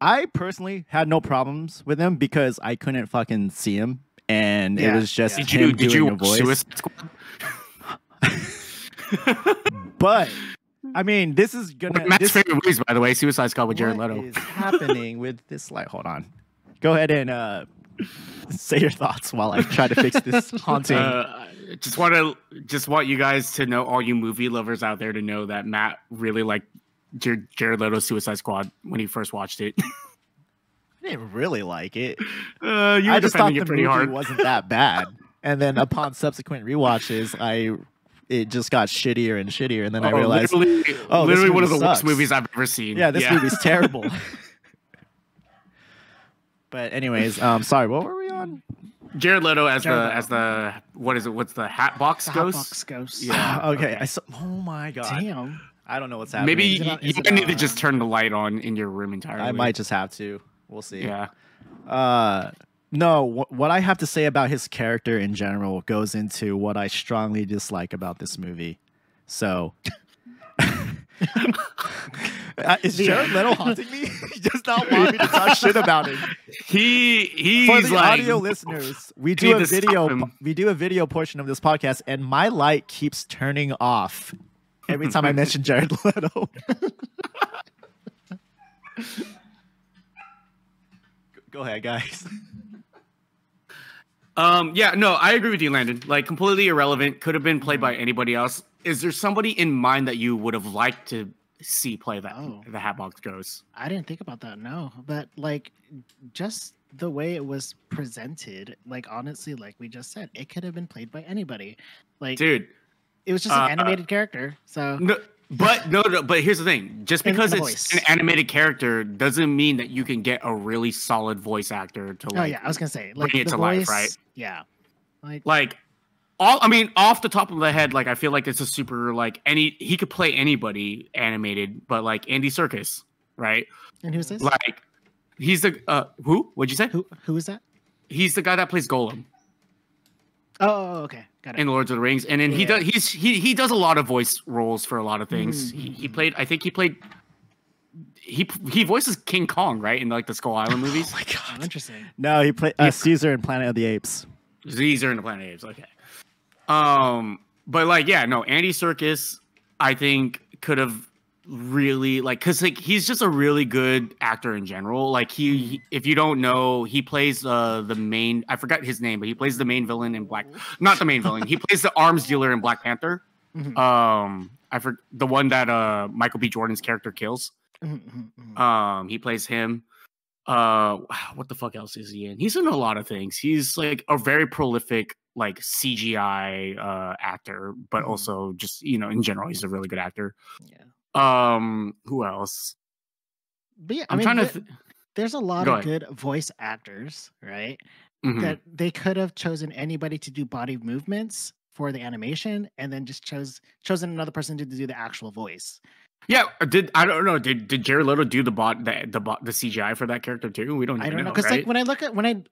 I personally had no problems with him because I couldn't fucking see him, and it was just him doing a voice. Suicide Squad? But I mean, this is gonna. Matt's favorite movies, by the way, Suicide Squad with Jared What Leto. is happening with this light? Hold on. Go ahead and say your thoughts while I try to fix this haunting. Just want you guys to know, all you movie lovers out there, to know that Matt really liked Jared Leto's Suicide Squad when he first watched it. I didn't really like it. I just thought the movie wasn't that bad, and then upon subsequent rewatches, it just got shittier and shittier, and then I realized, literally one of the sucks. worst movies I've ever seen. Yeah, this movie's terrible. But anyways, sorry, what were we on? Jared Leto as the what is it? What's the Hatbox Ghost? Hatbox Ghost. Yeah. Okay. Oh my god. Damn. I don't know what's happening. Maybe you need to just turn the light on in your room entirely. I might just have to. We'll see. Yeah. No, what I have to say about his character in general goes into what I strongly dislike about this movie. So, is Jared Leto haunting me? He does not want me to talk shit about him. He's For the like, audio listeners, we do a video portion of this podcast, and my light keeps turning off every time I mention Jared Leto. Go ahead, guys. Yeah, no, I agree with you, Landon. Like, completely irrelevant. Could have been played by anybody else. Is there somebody in mind that you would have liked to see play that the Hatbox Ghost? I didn't think about that, no. But like, just the way it was presented, like, honestly, like we just said, it could have been played by anybody. Like, dude, it was just an animated character. So but here's the thing: just because it's an animated character doesn't mean that you can get a really solid voice actor to like. Oh yeah, I was gonna say, like, bring it to life, right? Yeah, I mean, off the top of the head, like, I feel like it's a super, like, he could play anybody animated, but like Andy Serkis, right? And who's this? Like, he's the who? What'd you say? Who is that? He's the guy that plays Golem. Oh, okay, got it. In Lords of the Rings, and then he does a lot of voice roles for a lot of things. Mm-hmm. He voices King Kong, right, in like the Skull Island movies. Oh my god, Oh, interesting. No, he played Caesar in Planet of the Apes. Caesar in the Planet of the Apes, okay. But like, yeah, no, Andy Serkis, I think could have really, like, because like he's just a really good actor in general. Like, he if you don't know, he plays the main, I forgot his name, but he plays the main villain in not the main villain, he plays the arms dealer in Black Panther. Mm-hmm. The one that Michael B. Jordan's character kills. Mm-hmm. He plays him. What the fuck else is he in? He's in a lot of things. He's like a very prolific, like, CGI actor, but also just, you know, in general, he's a really good actor. Yeah. Who else? But yeah, I'm trying to. There's a lot of good voice actors, right? Mhm. That they could have chosen anybody to do body movements for the animation, and then just chosen another person to do the actual voice. Yeah, I don't know. Did Jared Leto do the CGI for that character too? We don't. I don't know, because like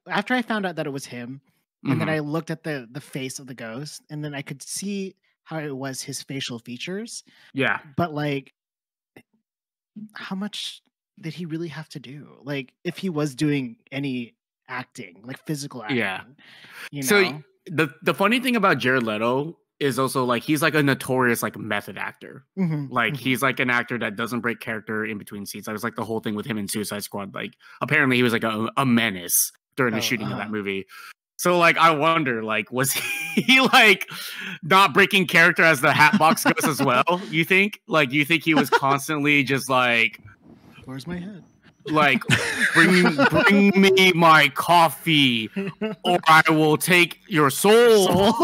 after I found out that it was him, and then I looked at the face of the ghost, and then I could see how it was his facial features. Yeah, but like, how much did he really have to do? Like, if he was doing any acting, like physical acting. Yeah. You know? So the funny thing about Jared Leto is also, like, he's like a notorious, like, method actor. Like, he's like an actor that doesn't break character in between scenes. That was like the whole thing with him in Suicide Squad. Like, apparently he was like a menace during the shooting of that movie. So, like, I wonder, like, was he like not breaking character as the Hatbox Ghost as well? You think? Like, you think he was constantly just like, where's my head? Like, bring me my coffee, or I will take your soul.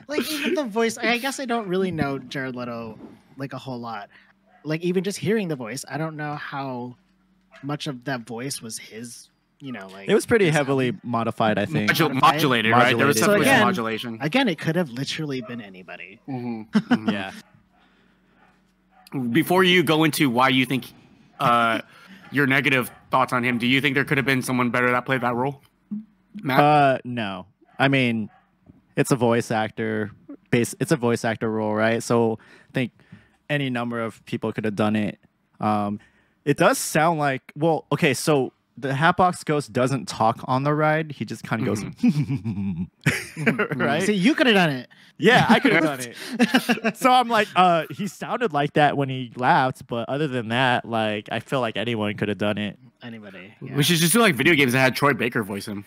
Like, even the voice, I guess I don't really know Jared Leto like a whole lot. Like, even just hearing the voice, I don't know how much of that voice was his. You know, like, it was pretty heavily modified, I think. Modulated, right? There was So definitely modulation. Again, it could have literally been anybody. Yeah. Before you go into why you think your negative thoughts on him, do you think there could have been someone better that played that role, Matt? No. I mean, it's a voice actor. It's a voice actor role, right? So I think any number of people could have done it. It does sound like, well, okay, so the Hatbox Ghost doesn't talk on the ride. He just kind of goes, right? See, you could have done it. Yeah, I could have done it. So I'm like, he sounded like that when he laughed, but other than that, like, I feel like anyone could have done it. Anybody. Yeah. We should just do like video games that had Troy Baker voice him.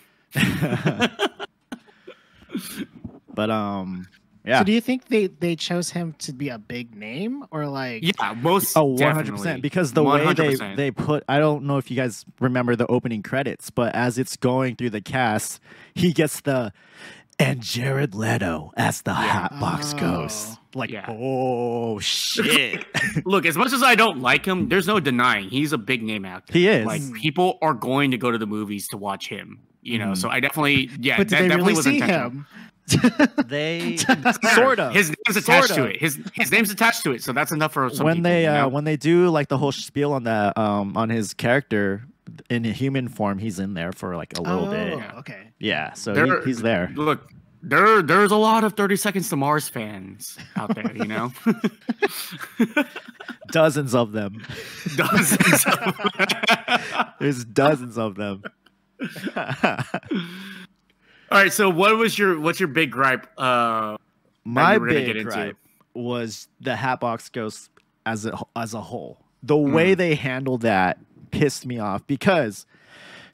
But yeah. So do you think they chose him to be a big name or like? Yeah, most. Oh, 100%. Definitely. Because the way 100%. they put, I don't know if you guys remember the opening credits, but as it's going through the cast, he gets and Jared Leto as the Hatbox Ghost. Like, oh shit. Look, as much as I don't like him, there's no denying he's a big name actor. He is. Like, people are going to go to the movies to watch him. You know, so I definitely, But did that they definitely really was see intentional. him? They sort of. His name's attached to it. His name's attached to it, so that's enough for some when people, they you know? when they do like the whole spiel on that on his character in a human form, he's in there for like a little bit. Okay. Yeah, so he's there. Look, there's a lot of 30 Seconds to Mars fans out there, you know. Dozens of them. Dozens of them. There's dozens of them. All right, so what's your big gripe? My big gripe was the Hatbox Ghost as a whole. The way they handled that pissed me off because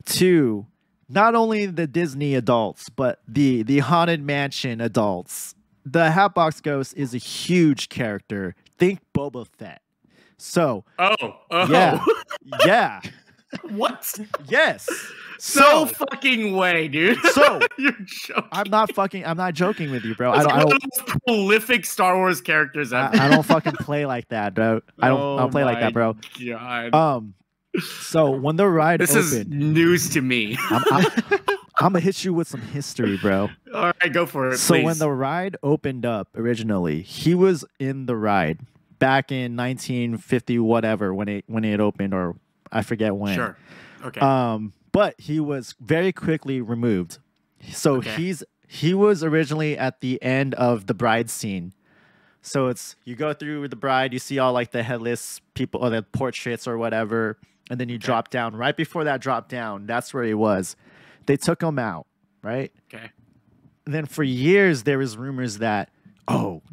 to not only the Disney adults but the Haunted Mansion adults, the Hatbox Ghost is a huge character. Think Boba Fett. So yeah. What? Yes. So fucking way, dude. So you're joking. I'm not joking with you, bro. That's I one don't of the most prolific Star Wars characters ever. I don't fucking play like that, bro. I don't play like that, bro. God. So when the ride this opened, is news to me. I'm gonna hit you with some history, bro. All right, go for it. So please. when the ride opened up originally, he was in the ride back in 1950 whatever when it opened, or I forget when. Sure. Okay. But he was very quickly removed. So he was originally at the end of the bride scene. So it's you go through the bride, you see all like the headless people or the portraits or whatever, and then you drop down. Right before that drop down, that's where he was. They took him out, right? Okay. And then for years there was rumors that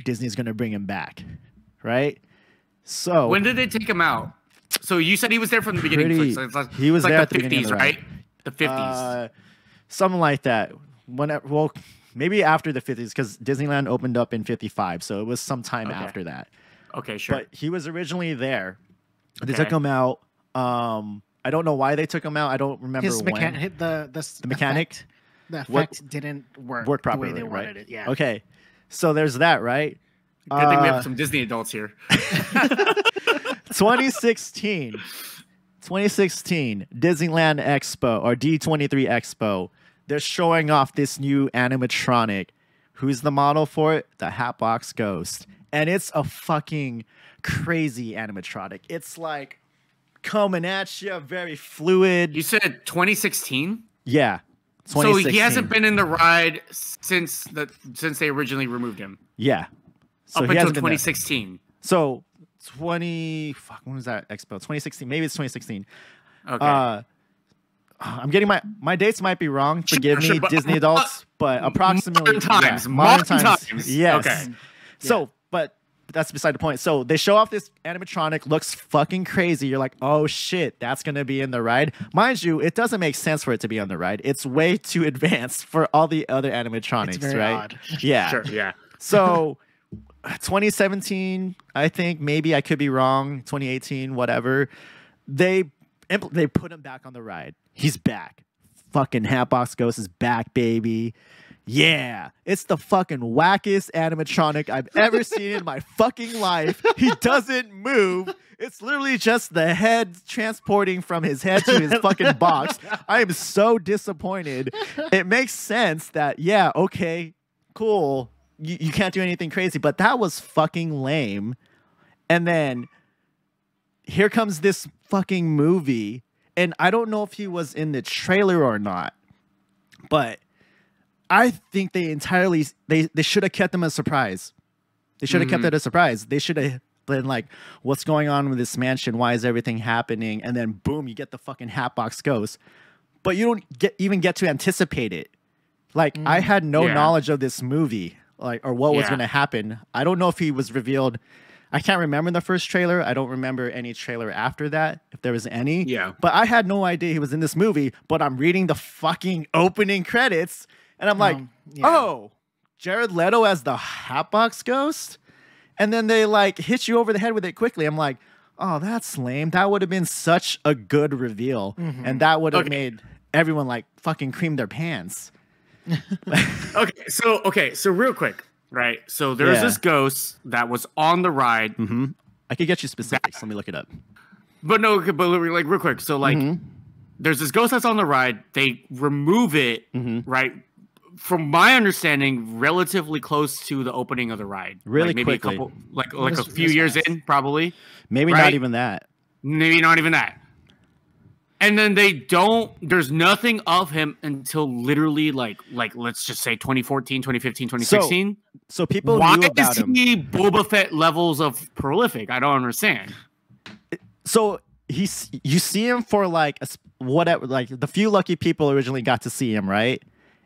Disney's gonna bring him back, right? So when did they take him out? So you said he was there from the beginning. So he was there like at the 50s, right? The 50s. Something like that. Maybe after the 50s, because Disneyland opened up in 55, so it was some time after that. Okay, sure. But he was originally there. They took him out. I don't know why they took him out. I don't remember His when. The mechanic? The effect didn't work properly, the way they right? wanted it. Yeah. Okay. So there's that, right? Good thing we have some Disney adults here. 2016 Disneyland Expo or D23 Expo. They're showing off this new animatronic. Who's the model for it? The Hatbox Ghost. And it's a fucking crazy animatronic. It's like coming at you, very fluid. You said 2016? Yeah. So he hasn't been in the ride since they originally removed him. Yeah. So up until 2016. So when was that expo? 2016. Maybe it's 2016. Okay. I'm getting my dates might be wrong. Forgive me, Disney adults, but approximately modern times. Yes. Okay. So, but that's beside the point. So they show off this animatronic, looks fucking crazy. You're like, oh shit, that's gonna be in the ride. Mind you, it doesn't make sense for it to be on the ride. It's way too advanced for all the other animatronics, it's very right? odd. Yeah. Sure. Yeah. So 2017, I think, maybe I could be wrong. 2018, whatever. They put him back on the ride. He's back. Fucking Hatbox Ghost is back, baby. Yeah, it's the fucking wackest animatronic I've ever seen in my fucking life. He doesn't move. It's literally just the head transporting from his head to his fucking box. I am so disappointed. It makes sense that, yeah, okay, cool. You can't do anything crazy, but that was fucking lame. And then here comes this fucking movie, and I don't know if he was in the trailer or not, but I think they should have kept him a surprise. They should have kept it a surprise. They should have been like, what's going on with this mansion? Why is everything happening? And then boom, you get the fucking Hatbox Ghost. But you don't even get to anticipate it. Like, I had no knowledge of this movie. like, or what was Yeah. going to happen. I don't know if he was revealed. I can't remember the first trailer. I don't remember any trailer after that, if there was any. Yeah. But I had no idea he was in this movie. But I'm reading the fucking opening credits, and I'm like, yeah. oh, Jared Leto as the Hatbox Ghost? And then they like hit you over the head with it quickly. I'm like, oh, that's lame. That would have been such a good reveal. And that would have made everyone like fucking cream their pants. Okay, so real quick, right? So there's this ghost that was on the ride. I could get you specifics. Let me look it up. But like real quick. So like there's this ghost that's on the ride. They remove it, right? From my understanding, relatively close to the opening of the ride. Really like maybe quickly. a couple, like a few years in, probably. Maybe right? not even that. Maybe not even that. And then there's nothing of him until literally like let's just say 2014, 2015, 2016. So people Why knew about is him. he Boba Fett levels of prolific? I don't understand. So you see him for like whatever, like the few lucky people originally got to see him, right?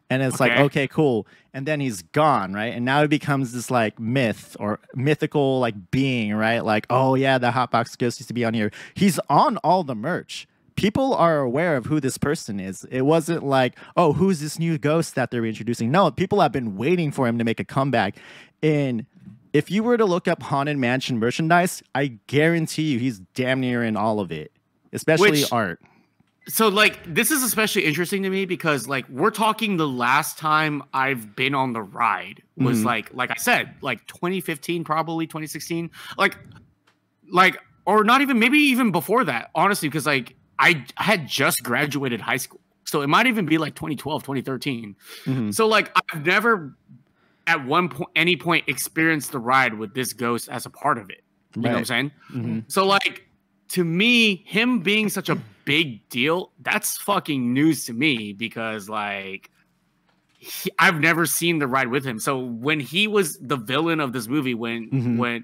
And it's like, okay, cool. And then he's gone, right? And now it becomes this like myth or mythical like being, right? Like, oh yeah, the Hotbox Ghost used to be on here. He's on all the merch. People are aware of who this person is. It wasn't like, oh, who's this new ghost that they're introducing? No, people have been waiting for him to make a comeback. And if you were to look up Haunted Mansion merchandise, I guarantee you he's damn near in all of it, especially art. So, like, this is especially interesting to me because, like, we're talking the last time I've been on the ride was, like I said, like 2015, probably 2016. Like, or not even, maybe even before that, honestly, because, like, I had just graduated high school. So it might even be, like, 2012, 2013. So, like, I've never at any point experienced the ride with this ghost as a part of it. You know what I'm saying? So, like, to me, him being such a big deal, that's fucking news to me because like I've never seen the ride with him. So when he was the villain of this movie, when like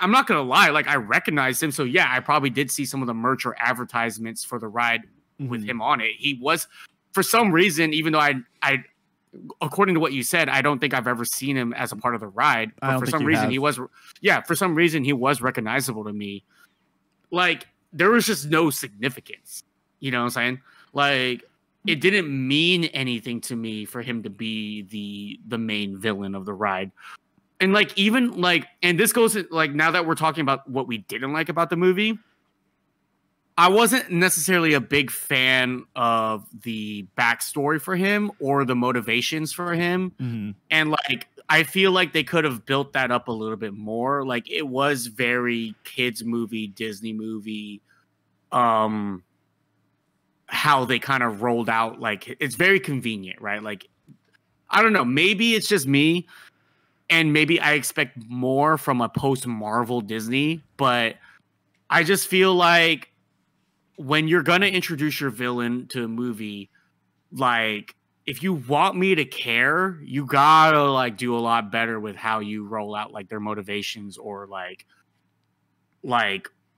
I'm not gonna lie, like I recognized him. So yeah, I probably did see some of the merch or advertisements for the ride with him on it. He was, for some reason, even though I according to what you said, I don't think I've ever seen him as a part of the ride. But for some reason he was recognizable to me. Like, there was just no significance. You know what I'm saying? Like, it didn't mean anything to me for him to be the main villain of the ride. And, like, even, like, and this goes, like, now that we're talking about what we didn't like about the movie, I wasn't necessarily a big fan of the backstory for him or the motivations for him. And, like, I feel like they could have built that up a little bit more. Like, it was very kids movie, Disney movie, how they kind of rolled out. Like, it's very convenient, right? Like, I don't know. Maybe it's just me, and maybe I expect more from a post-Marvel Disney, but I just feel like when you're going to introduce your villain to a movie, like, if you want me to care, you gotta like do a lot better with how you roll out like their motivations or like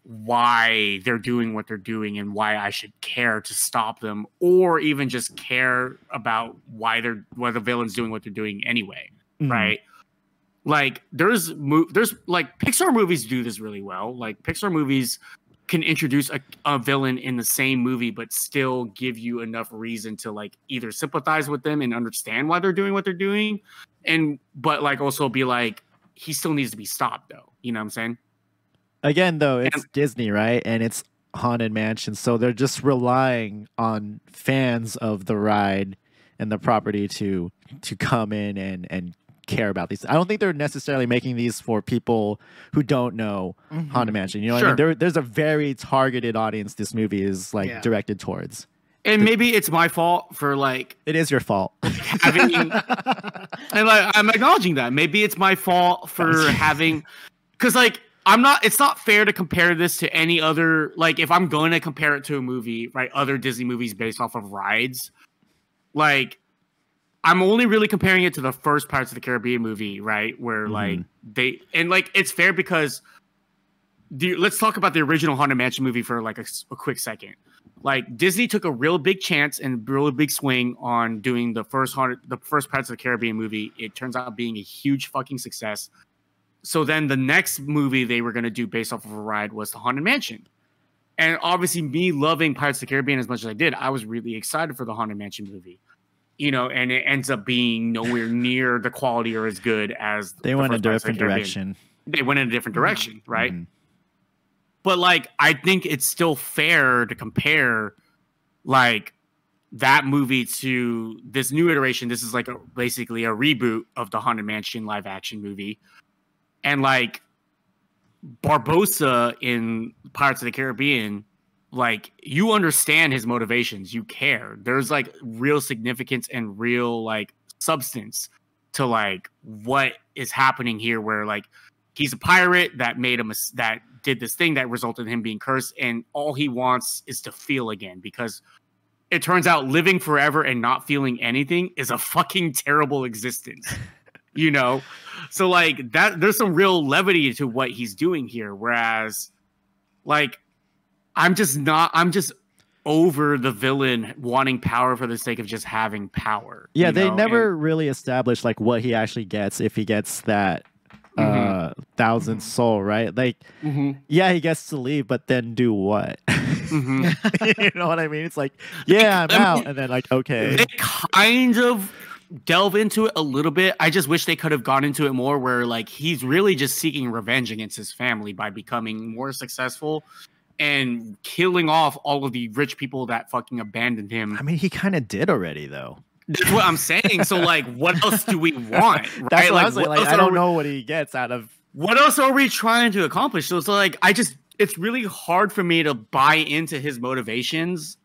why they're doing what they're doing and why I should care to stop them, or even just care about why the villain's doing what they're doing anyway, right? Like there's like Pixar movies do this really well. Like Pixar movies can introduce a villain in the same movie, but still give you enough reason to like either sympathize with them and understand why they're doing what they're doing, but like also be like, he still needs to be stopped though. You know what I'm saying? Again, though, it's Disney, right? And it's Haunted Mansion, so they're just relying on fans of the ride and the property to come in and care about these. I don't think they're necessarily making these for people who don't know Haunted Mansion. You know what I mean? There's a very targeted audience this movie is like directed towards. And maybe it's my fault for like... It is your fault. Having, and like, I'm acknowledging that. Maybe it's my fault for having... Because like, it's not fair to compare this to any other... Like, if I'm going to compare it to a movie, right? Other Disney movies based off of rides. Like, I'm only really comparing it to the first Pirates of the Caribbean movie, right? Where like they... And like, it's fair because... let's talk about the original Haunted Mansion movie for like a quick second. Like Disney took a real big chance and real big swing on doing the first Pirates of the Caribbean movie. It turns out being a huge fucking success. So then the next movie they were going to do based off of a ride was the Haunted Mansion. And obviously me loving Pirates of the Caribbean as much as I did, I was really excited for the Haunted Mansion movie. You know, and it ends up being nowhere near the quality or as good as they went in a different direction. They went in a different direction, right? Mm-hmm. But like, I think it's still fair to compare like that movie to this new iteration. This is like basically a reboot of the Haunted Mansion live action movie. And like Barbossa in Pirates of the Caribbean, like you understand his motivations. You care. There's like real significance and real like substance to like what is happening here, where like he's a pirate that made that did this thing that resulted in him being cursed, and all he wants is to feel again, because it turns out living forever and not feeling anything is a fucking terrible existence. You know? So like that, there's some real levity to what he's doing here. Whereas like, I'm just over the villain wanting power for the sake of just having power. Yeah. They never really established like what he actually gets if he gets that thousand soul, right? Like, yeah, he gets to leave, but then do what? You know what I mean? It's like, yeah, I'm out, and then like, okay. They kind of delve into it a little bit. I just wish they could have gone into it more, where like he's really just seeking revenge against his family by becoming more successful and killing off all of the rich people that fucking abandoned him. I mean, he kind of did already, though. That's what I'm saying. So, like, what else do we want? Right? That's what like, I was like I don't know what he gets out of. What else are we trying to accomplish? So it's like, it's really hard for me to buy into his motivations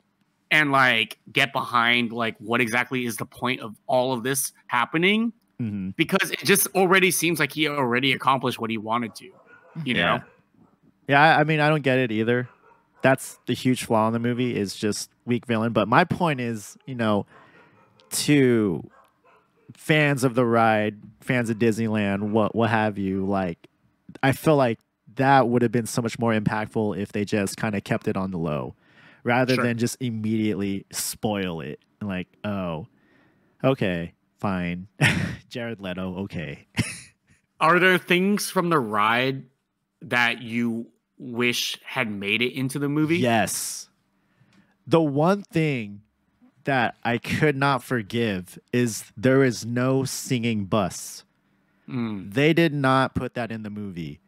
and like get behind like what exactly is the point of all of this happening, because it just already seems like he already accomplished what he wanted to. You know? Yeah, I mean, I don't get it either. That's the huge flaw in the movie, is just weak villain. But my point is, you know, to fans of the ride, fans of Disneyland, what have you, like, I feel like that would have been so much more impactful if they just kind of kept it on the low, rather than just immediately spoil it. Like, oh, okay, fine. Jared Leto, okay. Are there things from the ride that you wish had made it into the movie? Yes. The one thing that I could not forgive is there is no singing bus. They did not put that in the movie,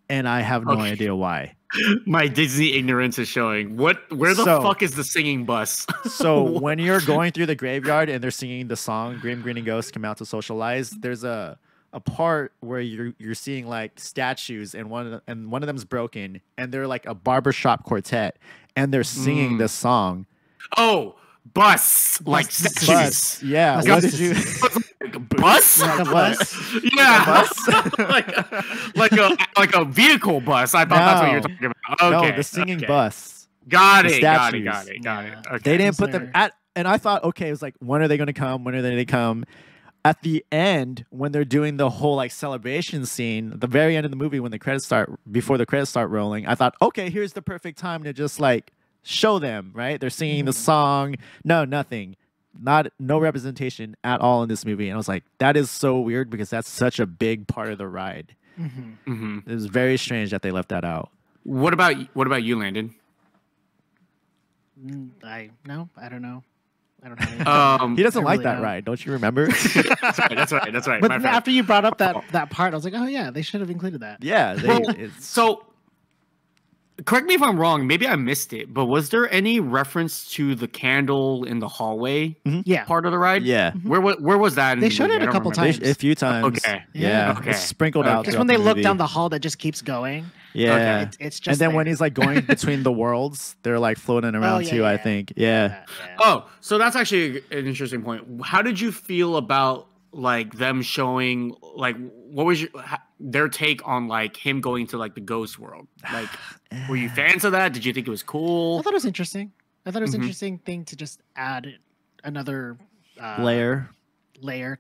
and I have no idea why. My Disney ignorance is showing. Where the fuck is the singing bus? So when you're going through the graveyard and they're singing the song "Grim Grinning Ghosts Come Out to Socialize," there's a part where you're seeing like statues, and one of them's broken, and they're like a barbershop quartet, and they're singing this song. Oh, bus, like statues. Bus. Yeah. What did you? Bus? Like a bus? Yeah, Like a bus? like a vehicle bus. I thought that's what you were talking about. Okay, no, the singing bus. Got it. Statues. Got it. Okay. They didn't put them at, and I thought, okay, it was like, when are they going to come? When are they going to come? At the end, when they're doing the whole like celebration scene, the very end of the movie, when the credits start, before the credits start rolling, I thought, okay, here's the perfect time to just like show them, right? They're singing the song. No, nothing. No representation at all in this movie. And I was like, that is so weird, because that's such a big part of the ride. It was very strange that they left that out. What about you, Landon? I don't know. I don't know. He doesn't like really that don't. ride. Don't you remember? That's right. But after you brought up that part, I was like, oh yeah, they should have included that. Yeah. So, correct me if I'm wrong. Maybe I missed it, but was there any reference to the candle in the hallway? Yeah. Part of the ride. Yeah. Where was that? They showed it a couple times. A few times. Okay. Yeah. Okay. It's sprinkled out. Just when they look down the hall that just keeps going. Yeah. Okay. It's just. And then there. when he's like going between the worlds, they're like floating around too, I think. Yeah. Oh, so that's actually an interesting point. How did you feel about like them showing, like, what was their take on like him going to like the ghost world? Like, were you fans of that? Did you think it was cool? I thought it was interesting. I thought it was an interesting thing to just add another layer.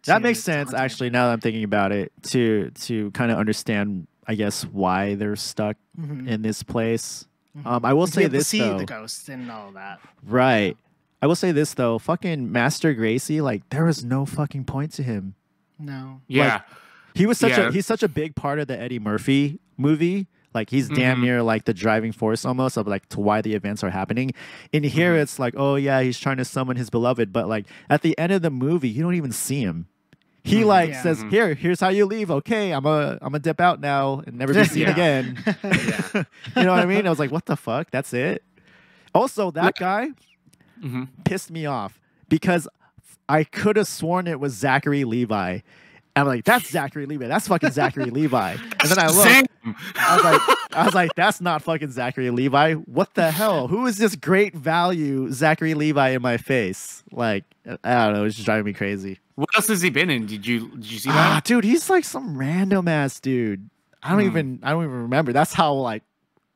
That makes sense, actually, now that I'm thinking about it, to kind of understand, I guess, why they're stuck in this place. I will To be say able to this see though. the ghosts and all that. Right. I will say this though. Fucking Master Gracie, like there was no fucking point to him. No. Yeah. He was he's such a big part of the Eddie Murphy movie. Like he's damn near like the driving force almost of like to why the events are happening. In here, it's like, oh yeah, he's trying to summon his beloved, but like at the end of the movie, you don't even see him. He says, here's how you leave. Okay, I'm a dip out now and never be seen again. You know what I mean? I was like, what the fuck? That's it. Also, that guy pissed me off because I could have sworn it was Zachary Levi. I'm like, that's Zachary Levi. That's fucking Zachary Levi. And then I looked. I was like, that's not fucking Zachary Levi. What the hell? Who is this great value Zachary Levi in my face? Like, I don't know. It's just driving me crazy. What else has he been in? Did you see that? Dude, he's like some random ass dude. I don't even remember. That's how like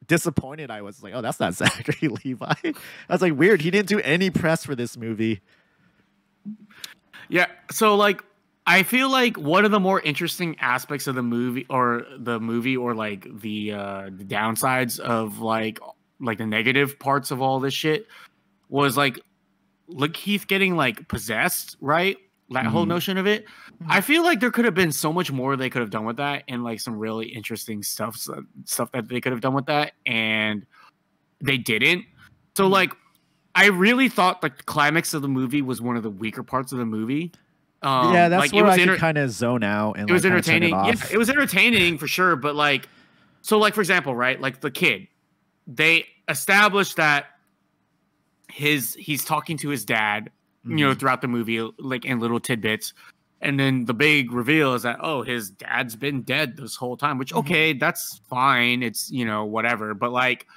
disappointed I was. Like, oh, that's not Zachary Levi. I was like, weird. He didn't do any press for this movie. Yeah. So like, I feel like one of the more interesting aspects of the movie, or like the downsides of like the negative parts of all this shit, was like Keith getting like possessed, right? That whole notion of it. I feel like there could have been so much more they could have done with that, and like some really interesting stuff that they could have done with that, and they didn't. So like, I really thought the climax of the movie was one of the weaker parts of the movie. Yeah, that's like, where I could kind of zone out. And it was like, entertaining. Yeah, it was entertaining for sure. But like, so like for example, right? Like the kid, they established that he's talking to his dad, you know, throughout the movie, like in little tidbits, and then the big reveal is that his dad's been dead this whole time. Which okay, that's fine. It's whatever. But like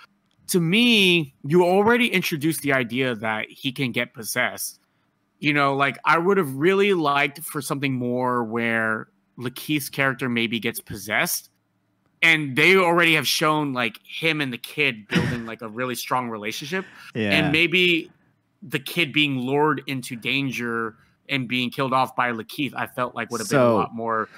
to me, you already introduced the idea that he can get possessed. Like I would have really liked for something more where Lakeith's character maybe gets possessed, and they already have shown like him and the kid building like a really strong relationship, and maybe the kid being lured into danger and being killed off by Lakeith, I felt like would have been a lot more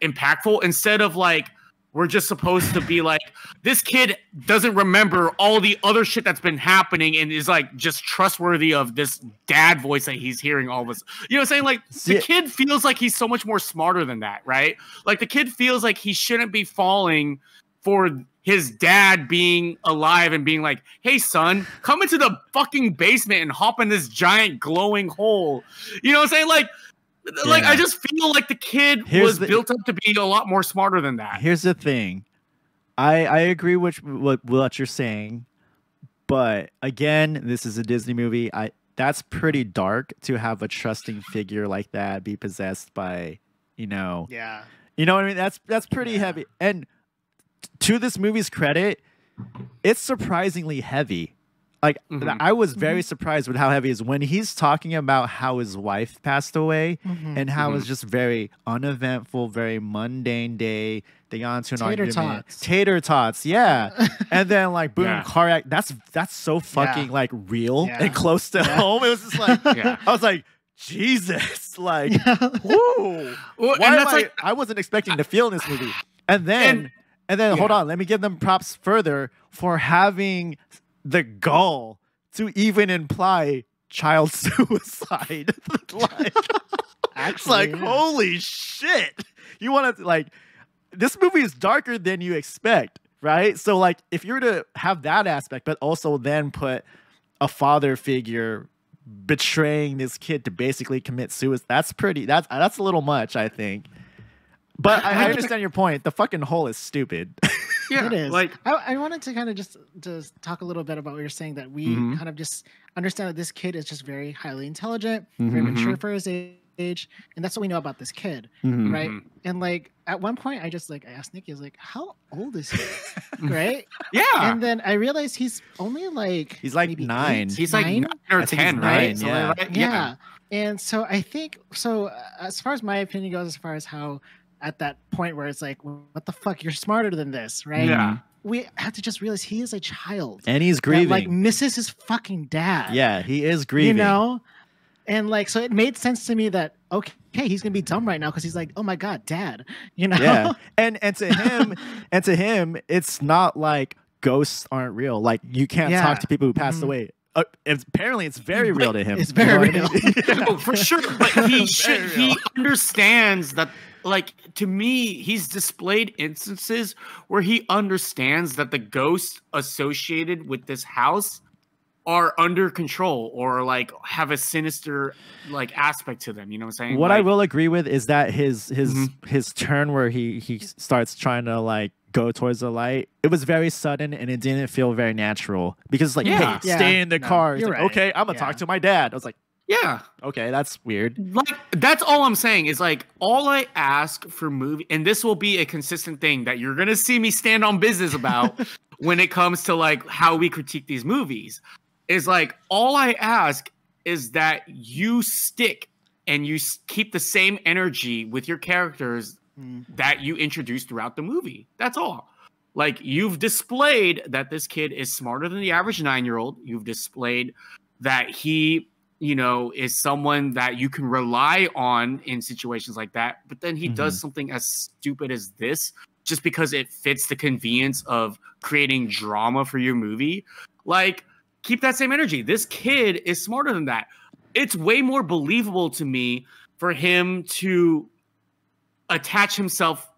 impactful, instead of like we're just supposed to be like, this kid doesn't remember all the other shit that's been happening and is like just trustworthy of this dad voice that he's hearing all this. You know what I'm saying? Like the kid feels like he's so much more smarter than that, right? Like the kid feels like he shouldn't be falling for his dad being alive and being like, hey son, come into the fucking basement and hop in this giant glowing hole. You know what I'm saying? Like I just feel like the kid was built up to be a lot more smarter than that. Here's the thing. I agree with what you're saying. But again, this is a Disney movie. That's pretty dark to have a trusting figure like that be possessed by, Yeah. You know what I mean? That's pretty heavy. And to this movie's credit, it's surprisingly heavy. Like I was very surprised with how heavy it is when he's talking about how his wife passed away and how it was just very uneventful, very mundane day. They got into an argument. Tater tots, yeah. And then like boom, car act. That's so fucking like real and close to home. It was just like I was like, Jesus, like whoa. Well, I wasn't expecting to feel in this movie. And then hold on, let me give them props further for having the gall to even imply child suicide. It's like, holy shit. You want to, like, this movie is darker than you expect, right? So, like, if you're to have that aspect, but also then put a father figure betraying this kid to basically commit suicide, that's a little much, I think. But I understand your point. The fucking hole is stupid. Yeah, it is. Like I wanted to kind of just talk a little bit about what you're saying, that we kind of just understand that this kid is just very highly intelligent, very mature for his age, and that's what we know about this kid, right? And like at one point, I asked Nikki, I was like, "How old is he?" Right? Yeah. And then I realized he's only like maybe 9. He's like 9 or 10, right? Yeah. Yeah. And so I think as far as my opinion goes, as far as how at that point where it's like, what the fuck, you're smarter than this, right? Yeah. We have to just realize he is a child. And he's grieving. That, like, misses his fucking dad. Yeah, he is grieving. And like, so it made sense to me that, okay, he's going to be dumb right now because he's like, oh my God, dad, Yeah. And to him, it's not like ghosts aren't real. Like you can't talk to people who passed away. Apparently, it's very real to him. It's very real. Oh, for sure. But he understands that. Like, to me, he's displayed instances where he understands that the ghosts associated with this house are under control or like have a sinister like aspect to them. You know what I'm saying? What like, I will agree with is that his turn where he starts trying to like go towards the light, it was very sudden and it didn't feel very natural because like, hey, stay in the car. Like, okay, I'm gonna talk to my dad. I was like, yeah, okay, that's weird. Like that's all I'm saying is like all I ask for movie, and this will be a consistent thing that you're gonna see me stand on business about when it comes to like how we critique these movies. Is like all I ask is that you stick and you keep the same energy with your characters that you introduce throughout the movie. That's all. Like you've displayed that this kid is smarter than the average 9-year-old. You've displayed that he, you know, is someone that you can rely on in situations like that. But then he does something as stupid as this just because it fits the convenience of creating drama for your movie. Like, keep that same energy. This kid is smarter than that. It's way more believable to me for him to attach himself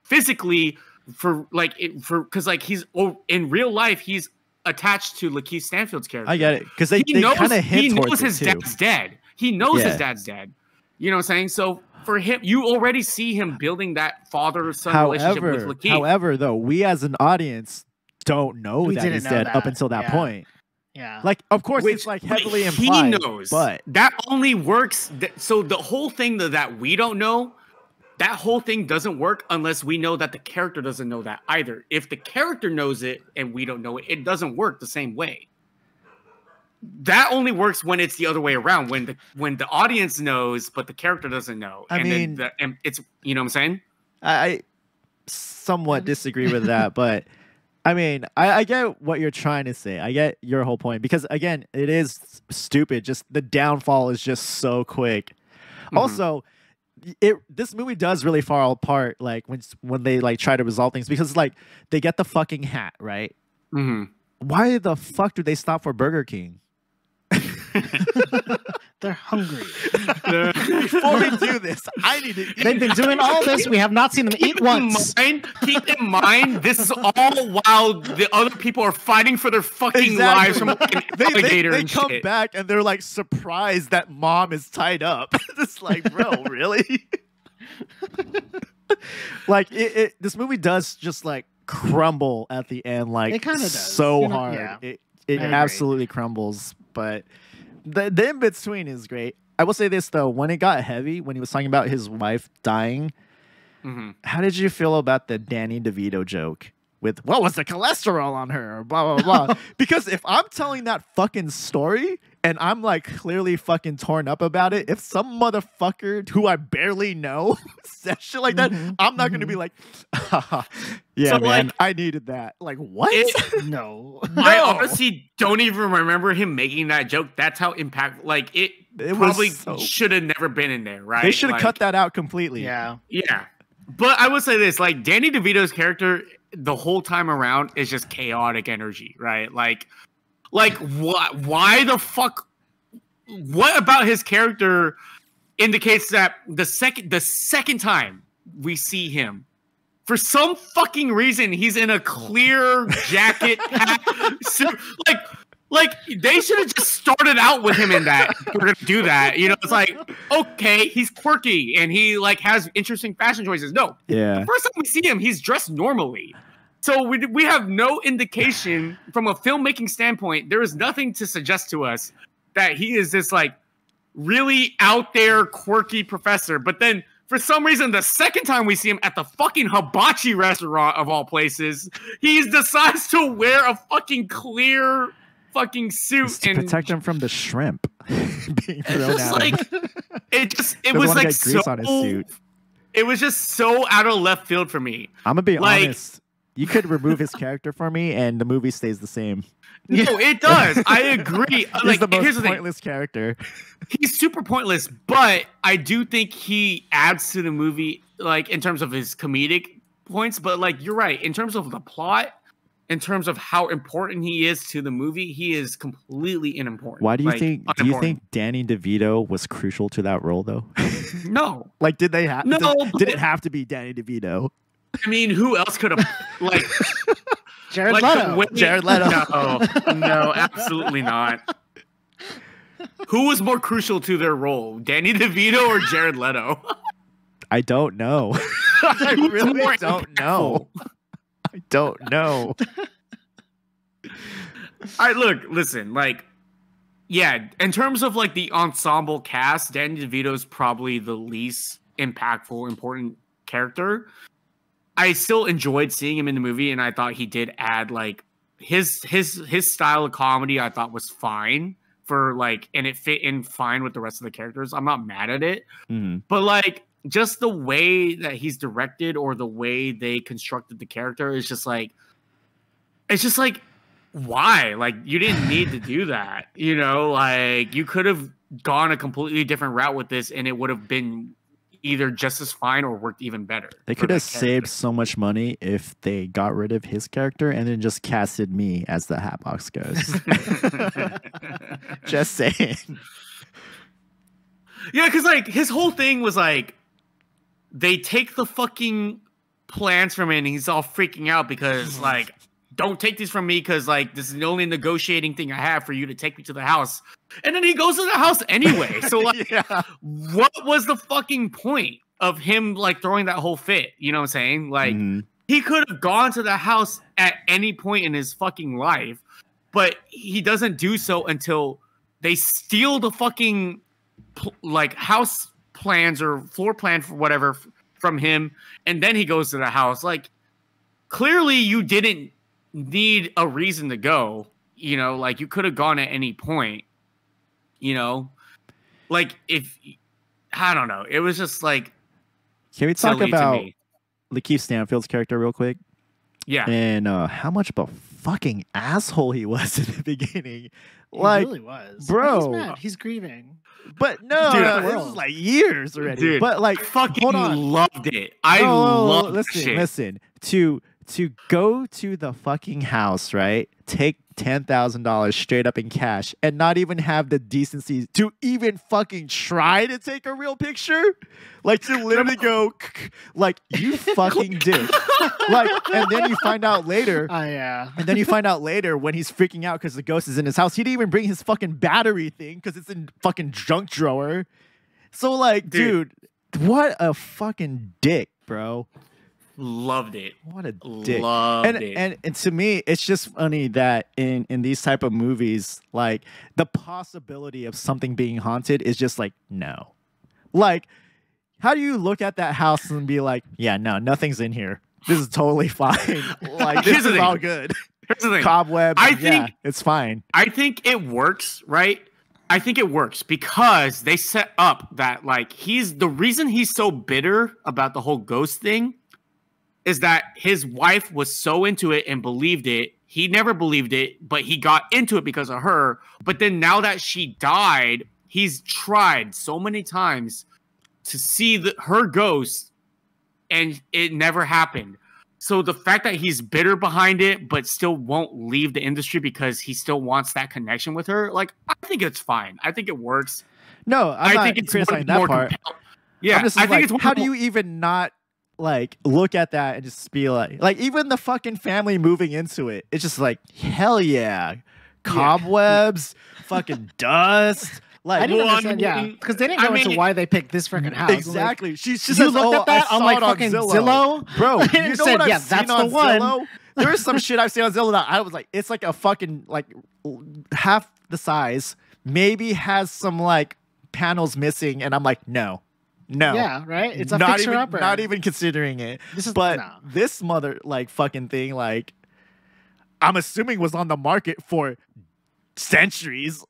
physically because like he's in real life he's attached to Lakeith Stanfield's character. I get it because they kind of hint towards his dad's dead. He knows his dad's dead. You know what I'm saying? So for him, you already see him building that father-son relationship with Lakeith. However, though, we as an audience don't know that he's dead up until that point. Yeah. Like, of course, it's like heavily implied. He knows, but that only works. So the whole thing that we don't know, that whole thing doesn't work unless we know that the character doesn't know that either. If the character knows it and we don't know it, it doesn't work the same way. That only works when it's the other way around. When the audience knows, but the character doesn't know. And it's, you know what I'm saying? I somewhat disagree with that, but I mean, I get what you're trying to say. I get your whole point because again, it is stupid. Just the downfall is just so quick. Also, this movie does really fall apart like when they like try to resolve things because like they get the fucking hat, right? Why the fuck do they stop for Burger King? They're hungry. Before we do this, I need to eat. They've been doing all this. We have not seen them eat once. Keep in mind, this is all while the other people are fighting for their fucking lives from an alligator they and come shit. back and they're like surprised that mom is tied up. It's like, bro, really? Like this movie does just like crumble at the end, like it kind of does so hard. Yeah. It absolutely crumbles, but the in between is great. I will say this though, when it got heavy, when he was talking about his wife dying, how did you feel about the Danny DeVito joke with what was the cholesterol on her or blah blah blah? Because if I'm telling that fucking story and I'm like clearly fucking torn up about it, if some motherfucker who I barely know says shit like that, I'm not gonna be like, yeah, so, man, like, I needed that. Like, what? No. I honestly don't even remember him making that joke. That's how impactful. Like, it probably should have never been in there, right? They should have like, cut that out completely. Yeah. Yeah. But I will say this, like, Danny DeVito's character the whole time around is just chaotic energy, right? Like what? Why the fuck? What about his character indicates that the second time we see him, for some fucking reason, he's in a clear jacket, hat, suit. Like they should have just started out with him in that. We're gonna do that, you know. It's like, okay, he's quirky and he like has interesting fashion choices. No, the first time we see him, he's dressed normally. So we have no indication from a filmmaking standpoint. There is nothing to suggest to us that he is this like really out there quirky professor. But then for some reason, the second time we see him at the fucking hibachi restaurant of all places, he decides to wear a fucking clear fucking suit to protect him from the shrimp being thrown at him. It was like so on his suit. It was just so out of left field for me. I'm gonna be honest. You could remove his character for me, and the movie stays the same. No, it does. I agree. He's the most pointless character. He's super pointless, but I do think he adds to the movie, like in terms of his comedic points. But like you're right, in terms of the plot, in terms of how important he is to the movie, he is completely unimportant. Why do you like, think? Do you think Danny DeVito was crucial to that role, though? No. Like, did they have? No. Did it have to be Danny DeVito? I mean, who else could have like Jared Leto? Jared Leto? No, absolutely not. Who was more crucial to their role, Danny DeVito or Jared Leto? I don't know. I really don't know. I don't know. Listen, like, yeah, in terms of like the ensemble cast, Danny DeVito is probably the least impactful, important character. I still enjoyed seeing him in the movie, and I thought he did add like his style of comedy. I thought was fine for like, and it fit in fine with the rest of the characters. I'm not mad at it, but like just the way that he's directed or the way they constructed the character is just like, it's just like, why? Like, you didn't need to do that, you know? Like, you could have gone a completely different route with this, and it would have been either just as fine or worked even better. They could have saved so much money if they got rid of his character and then just casted me as the Hatbox Ghost. Just saying. Yeah, because like his whole thing was like, they take the fucking plans from him, and he's all freaking out because like, don't take these from me because like this is the only negotiating thing I have for you to take me to the house. And then he goes to the house anyway. So like, what was the fucking point of him like throwing that whole fit? You know what I'm saying? Like, he could have gone to the house at any point in his fucking life, but he doesn't do so until they steal the fucking like house plans or floor plan for whatever from him, and then he goes to the house. Like, clearly you didn't need a reason to go, you know, like you could have gone at any point, you know, like if I don't know, it was just like, can we talk about Lakeith Stanfield's character real quick? Yeah, and how much of a fucking asshole he was in the beginning. He really was, bro. He's mad. He's grieving. But no, this is like years already. Dude, but like, fucking hold on. loved it. I loved listen, it. Listen, to go to the fucking house, right? Take $10,000 straight up in cash and not even have the decency to even fucking try to take a real picture. Like, to literally go like, you fucking dick. Like, and then you find out later. Oh yeah. And then you find out later when he's freaking out because the ghost is in his house. He didn't even bring his fucking battery thing because it's in fucking junk drawer. So like, dude, what a fucking dick, bro. Loved it. What a dick. Loved it. And to me, it's just funny that in these type of movies, like, the possibility of something being haunted is just like, no. Like, how do you look at that house and be like, yeah, no, nothing's in here. This is totally fine. Like, this is all good. Here's the thing. Cobwebs. I think it's fine. I think it works, right? I think it works because they set up that like the reason he's so bitter about the whole ghost thing is that his wife was so into it and believed it. He never believed it, but he got into it because of her. But then now that she died, he's tried so many times to see her ghost, and it never happened. So the fact that he's bitter behind it, but still won't leave the industry because he still wants that connection with her, like, I think it's fine. I think it works. No, I think it's criticizing that part. Yeah, I think it's how do you even not like look at that and just be like even the fucking family moving into it, it's just like, hell yeah, cobwebs, fucking dust. Like, I didn't understand, because they didn't go into why they picked this freaking house. Exactly. Like, she's just you looked at that on like fucking Zillow, bro. You know what I've seen on one. Zillow? There's some shit I've seen on Zillow that I was like, it's like a fucking like half the size, maybe has some like panels missing, and I'm like, no. Yeah, right. It's a fixer upper. Not even considering it. This mother like fucking thing, like, I'm assuming was on the market for centuries.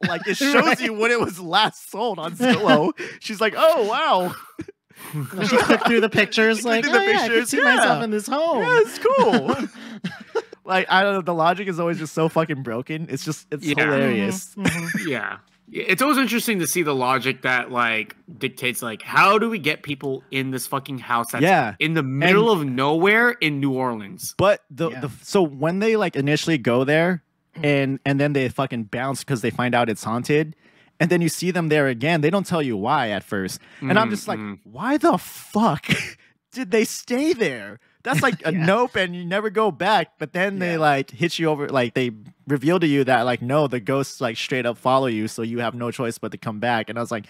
Like, it shows you when it was last sold on Zillow. She's like, oh wow. She clicked through the pictures, like, I can see myself in this home. Yeah, it's cool. Like, I don't know, the logic is always just so fucking broken. It's hilarious. Yeah. It's always interesting to see the logic that like dictates like how do we get people in this fucking house that's in the middle of nowhere in New Orleans. But so when they like initially go there and then they fucking bounce because they find out it's haunted, and then you see them there again, they don't tell you why at first. And I'm just like, why the fuck did they stay there? That's like a nope, and you never go back. But then they like hit you over, like they reveal to you that like no, the ghosts like straight up follow you, so you have no choice but to come back. And I was like,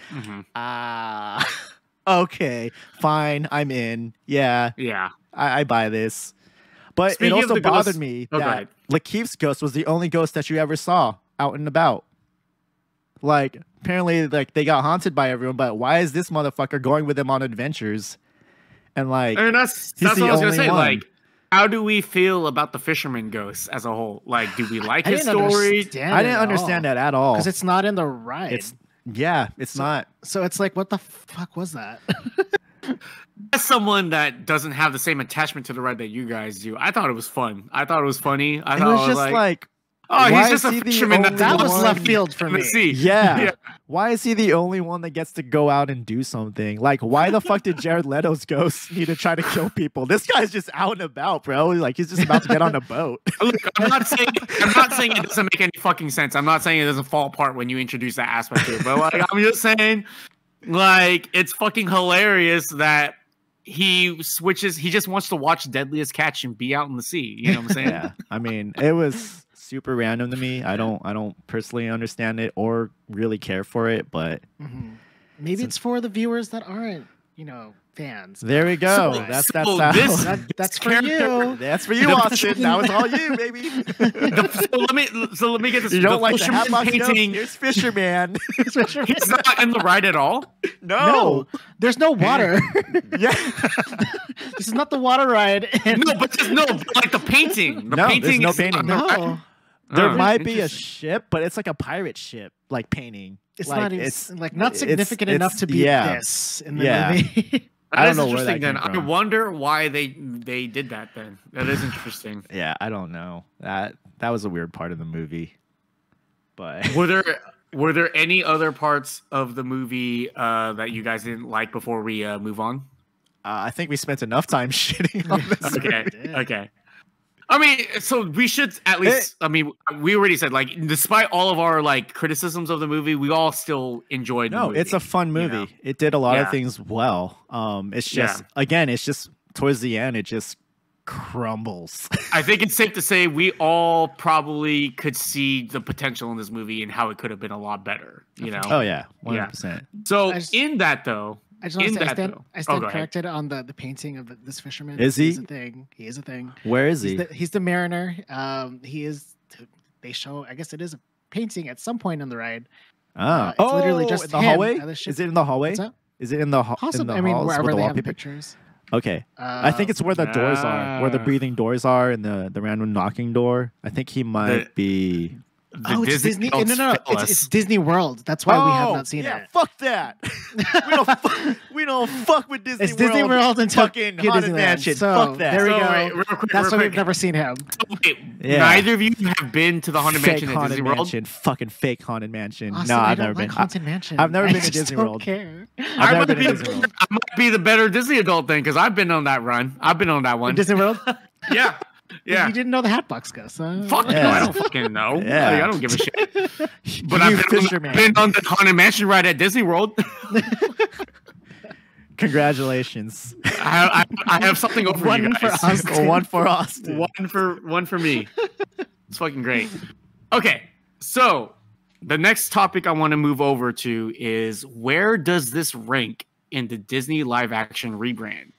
okay, fine, I'm in. Yeah, I buy this. But Speaking it also bothered ghosts, me that Lakeith's ghost was the only ghost that you ever saw out and about. Like apparently, like they got haunted by everyone, but why is this motherfucker going with them on adventures? And like, that's what I was gonna say. Like, how do we feel about the fisherman ghosts as a whole? Like, do we like his story? I didn't understand that at all because it's not in the ride. It's not. So it's like, what the fuck was that? As someone that doesn't have the same attachment to the ride that you guys do, I thought it was fun. I thought it was funny. I thought it was just like oh, he's just a fisherman. That was left field for me. Yeah. Why is he the only one that gets to go out and do something? Like, why the fuck did Jared Leto's ghost need to try to kill people? This guy's just out and about, bro. Like, he's just about to get on a boat. Look, I'm not saying it doesn't make any fucking sense. I'm not saying it doesn't fall apart when you introduce that aspect to it. But like, I'm just saying, like, it's fucking hilarious that he switches. He just wants to watch Deadliest Catch and be out in the sea. You know what I'm saying? Yeah. I mean, it was super random to me. I don't personally understand it or really care for it, but maybe it's for the viewers that aren't, fans. There we go. That's for you. That's for you, Austin. That was all you, baby. so let me get this. You don't like the Hatbox painting? Here's Fisherman. He's not in the ride at all. No, there's no water. Yeah, this is not the water ride. But like the painting. The painting there's no painting. No. There might be a ship, but it's like a pirate ship, like painting. It's like, not even, it's like not significant enough to be this in the movie. I don't know where that came from. I wonder why they did that then. That is interesting. Yeah, I don't know. That was a weird part of the movie. But were there any other parts of the movie that you guys didn't like before we move on? I think we spent enough time shitting on this. Okay. I mean, so we should at least. I mean, we already said like, despite all of our like criticisms of the movie, we all still enjoyed. The movie, it's a fun movie. It did a lot of things well. It's just again, it's just towards the end, it just crumbles. I think it's safe to say we all probably could see the potential in this movie and how it could have been a lot better. Oh yeah, 100%. So in that though. I just want to say, I stand corrected on the painting of this fisherman. Is he? He's a thing. He is a thing. Where is he? He's the mariner. He is. They show. I guess it is a painting at some point on the ride. It's literally just in the hallway. Is it in the hallway? Is it in the halls? I mean, wherever they have the pictures. Okay, I think it's where the doors are, where the breathing doors are, and the random knocking door. I think he might be. It's Disney. No. It's Disney World. That's why we have not seen it. Fuck that. we don't fuck with Disney World. It's Disney World and fucking Haunted Mansion. So, fuck that. There we go. Real quick, That's why we've never seen him. Neither of you have been to the Haunted Mansion at Disney World. Fucking fake Haunted Mansion. Awesome, no, I've never been. Haunted Mansion. I've never been to Disney World. I might be the better Disney adult then because I've been on that run. I've been on that one. Disney World. Yeah. You didn't know the Hatbox Ghost. Fuck no, I don't fucking know. Yeah. Like, I don't give a shit. But I've been on the Haunted Mansion ride at Disney World. Congratulations. I have something over you guys. One for Austin. One for me. It's fucking great. Okay, so the next topic I want to move over to is where does this rank in the Disney live action rebrand?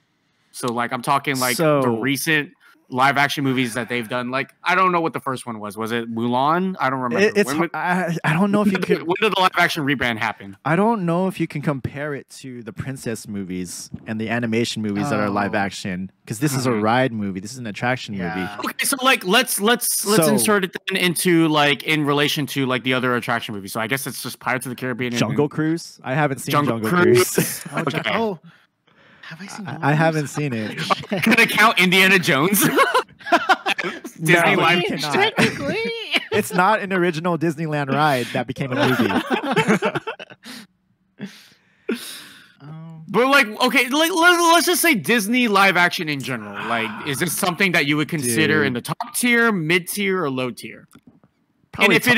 So like I'm talking like the recent live action movies that they've done. Like I don't know what the first one was. Was it Mulan? I don't remember. I don't know if you could. When did the live action rebrand happen? I don't know if you can compare it to the princess movies and the animation movies that are live action because this is a ride movie. This is an attraction movie. Okay, so like let's insert it then into like in relation to like the other attraction movies. So I guess it's just Pirates of the Caribbean. Jungle Cruise. I haven't seen Jungle Cruise. Oh. Have I seen? I haven't seen it. Can I count Indiana Jones? Disney live technically. It's not an original Disneyland ride that became a movie. But like, okay, like let's just say Disney live action in general. Like, is this something that you would consider in the top tier, mid tier, or low tier? And if it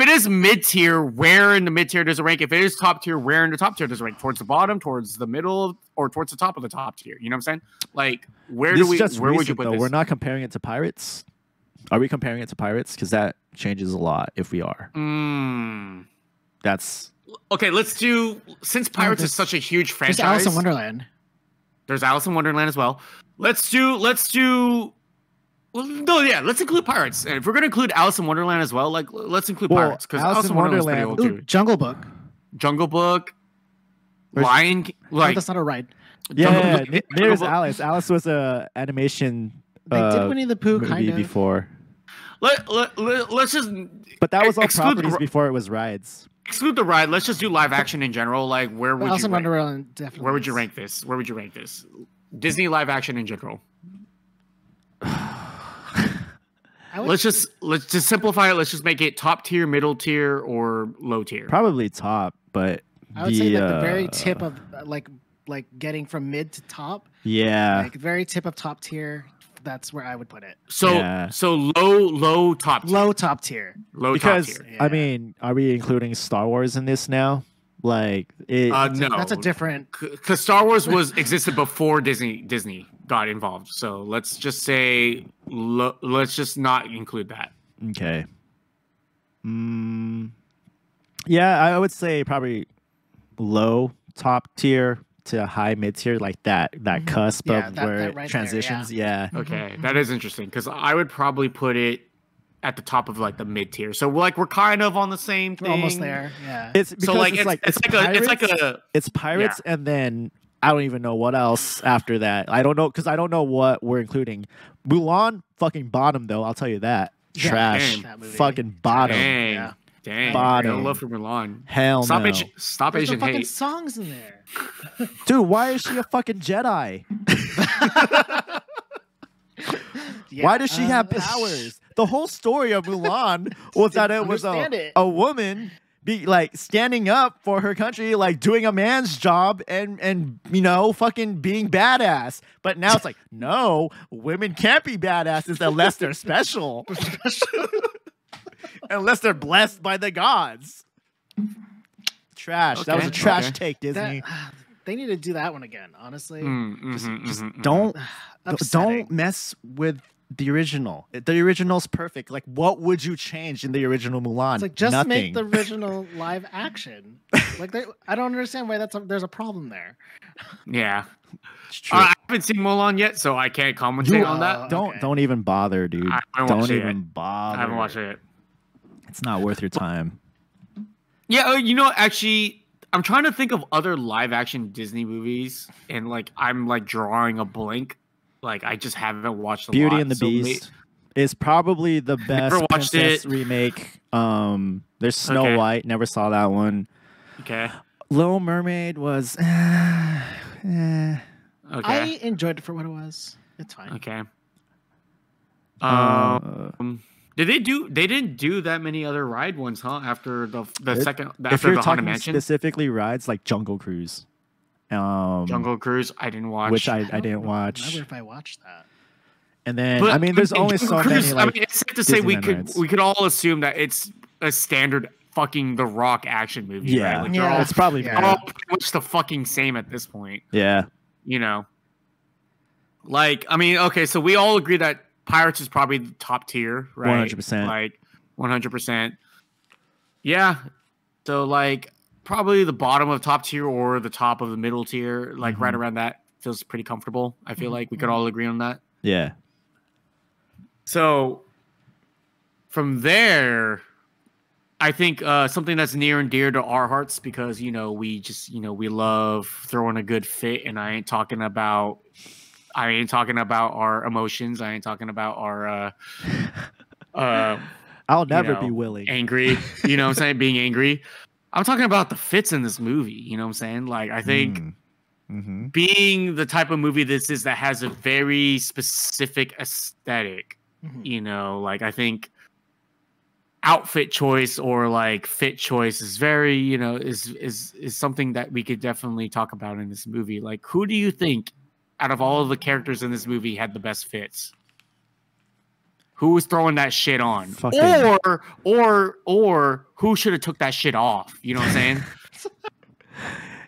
is mid tier, where in the mid tier does it rank? If it is top tier, where in the top tier does it rank? Towards the bottom, towards the middle, or towards the top of the top tier? You know what I'm saying? Like, where would you put this? We're not comparing it to Pirates. Are we comparing it to Pirates? Because that changes a lot if we are. That's okay. Let's do, since Pirates is such a huge franchise. There's Alice in Wonderland. There's Alice in Wonderland as well. Let's do. Well, no, yeah, let's include Pirates. And if we're gonna include Alice in Wonderland as well, like let's include Pirates, because Alice in Wonderland's pretty old too. Jungle Book. Jungle Book. Lion King. Like, that's not a ride. Yeah, there's Alice. Alice was a animation. They did Winnie the Pooh kind of before. Let's just. But that was all properties before it was rides. Exclude the ride. Let's just do live action in general. Like, where would you rank? Definitely. Where would you rank this? Where would you rank this? Disney live action in general. Let's just simplify it. Let's just make it top tier, middle tier, or low tier. Probably top, but I would say like the very tip of like getting from mid to top. Yeah, like very tip of top tier. That's where I would put it. So low top tier. Low top tier. Low top tier. I mean, are we including Star Wars in this now? Like, no, that's a different. Because Star Wars existed before Disney got involved. So let's just say, let's just not include that. Okay. Yeah, I would say probably low top tier to high mid tier, like that cusp of where it transitions. There, yeah. Okay, that is interesting because I would probably put it at the top of like the mid tier. So like we're kind of on the same thing. We're almost there. Yeah. It's Pirates, and then I don't even know what else after that. I don't know because I don't know what we're including. Mulan fucking bottom though. I'll tell you that. Trash. Fucking bottom. Dang. Bottom. No love for Mulan. Hell stop no. Stop There's Asian no fucking hate. songs in there. Dude, why is she a fucking Jedi? Why does she have powers? The whole story of Mulan was that it was a woman be like standing up for her country, like doing a man's job and you know, fucking being badass. But now it's like, no, women can't be badasses unless they're special. Unless they're blessed by the gods. Trash. Okay, that was a trash take, Disney. They need to do that one again, honestly. Just don't mess with the original. The original's perfect. Like, what would you change in the original Mulan? It's like, just Nothing. make the original live action. Like, I don't understand why there's a problem there. Yeah. I haven't seen Mulan yet, so I can't commentate on that. Don't even bother, dude. Don't even bother. I haven't watched it. It's not worth your time. Yeah, you know, actually, I'm trying to think of other live action Disney movies, and like I'm like drawing a blank. Like I just haven't watched Beauty and the Beast is probably the best princess remake. There's Snow White. Never saw that one. Okay. Little Mermaid was. I enjoyed it for what it was. It's fine. Okay. They didn't do that many other ride ones, huh? After the second, after if you're the Haunted talking Mansion, specifically rides like Jungle Cruise. Jungle Cruise, I didn't watch. Which I didn't watch. I remember if I watched that. And then I mean, there's only so many. Like, I mean, it's safe to say we could all assume that it's a standard fucking The Rock action movie. Yeah, right? Like, it's probably all pretty much the fucking same at this point. Yeah, you know, like I mean, okay, so we all agree that Pirates is probably the top tier, right? 100%. Like 100%. Yeah. So like probably the bottom of top tier or the top of the middle tier, like right around that feels pretty comfortable. I feel like we could all agree on that. Yeah. So from there, I think something that's near and dear to our hearts because, you know, we just, you know, we love throwing a good fit, and I ain't talking about our emotions. I ain't talking about our I'll never be willing. Angry. You know what I'm saying? Being angry. I'm talking about the fits in this movie. You know what I'm saying? Like, I think being the type of movie this is that has a very specific aesthetic, you know, like I think outfit choice or like fit choice is very, you know, is something that we could definitely talk about in this movie. Like, who do you think out of all of the characters in this movie had the best fits? Who was throwing that shit on? Fucking- Or who should have took that shit off? You know what I'm saying?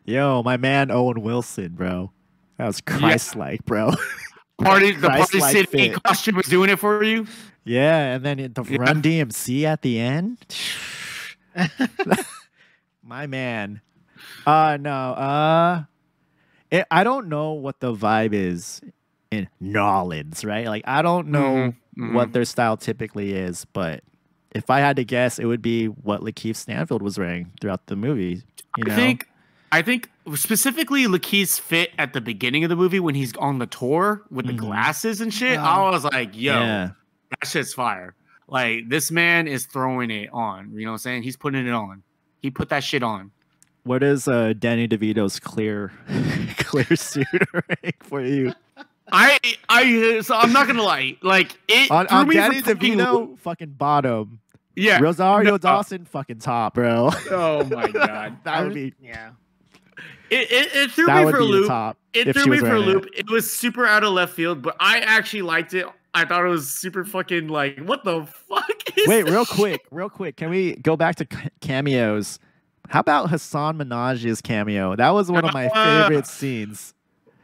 Yo, my man Owen Wilson, bro. That was Christ-like, bro. The Party Christ-like City fit. costume was doing it for you? Yeah, and then the Run DMC at the end. My man. No. I don't know what the vibe is in Nolans, right? Like, I don't know what their style typically is, but if I had to guess, it would be what Lakeith Stanfield was wearing throughout the movie. You know? I think specifically Lakeith's fit at the beginning of the movie when he's on the tour with the glasses and shit. I was like, yo, that shit's fire. Like, this man is throwing it on. You know what I'm saying? He's putting it on. He put that shit on. What is Danny DeVito's clear suit rank for you? So I'm not gonna lie. Like, it On threw me Danny for fucking DeVito, fucking bottom. Yeah. Rosario Dawson, fucking top, bro. Oh my god. That would be It threw that me would for a be the loop. top. It if threw she me was for a wearing loop. It was super out of left field, but I actually liked it. I thought it was super fucking like, what the fuck is Wait, this real quick. Can we go back to cameos? How about Hassan Minaj's cameo? That was one of my favorite scenes.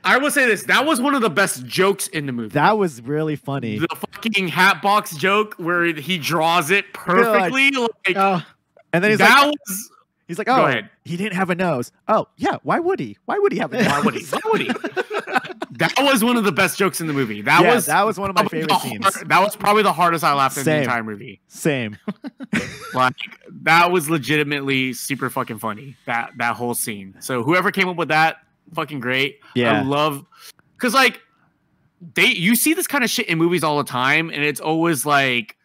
I will say this. That was one of the best jokes in the movie. That was really funny. The fucking hat box joke where he draws it perfectly. And then he's that like, was... He's like, Go oh, ahead. he didn't have a nose. Oh, yeah. Why would he? Why would he have a nose? Why would he? Why would he? That was one of the best jokes in the movie. That was one of my favorite scenes. That was probably the hardest I laughed in the Same. entire movie. Same. Like, that was legitimately super fucking funny. That whole scene. So whoever came up with that, fucking great. Yeah. I love, because like you see this kind of shit in movies all the time, and it's always like,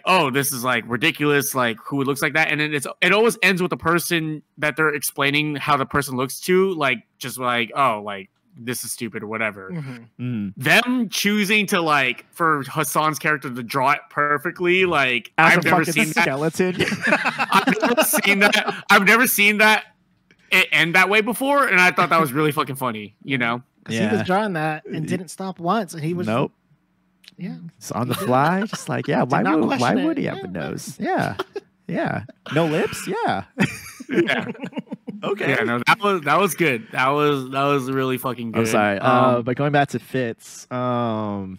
oh, this is like ridiculous, like who looks like that, and then it always ends with the person that they're explaining how the person looks to, like just like, oh, like this is stupid or whatever. Them choosing to like for Hassan's character to draw it perfectly, like As I've a never fucking seen that. skeleton. I've never seen that. I've never seen that it end that way before, and I thought that was really fucking funny. You know? He was drawing that and didn't stop once, and he was Nope. Yeah. It's on the fly, just like, yeah, why would he have a Yeah. nose? Yeah. Yeah. No lips? Yeah. Yeah. Okay. Yeah, no, that was good. That was really fucking good. I'm sorry. But going back to Fitz, the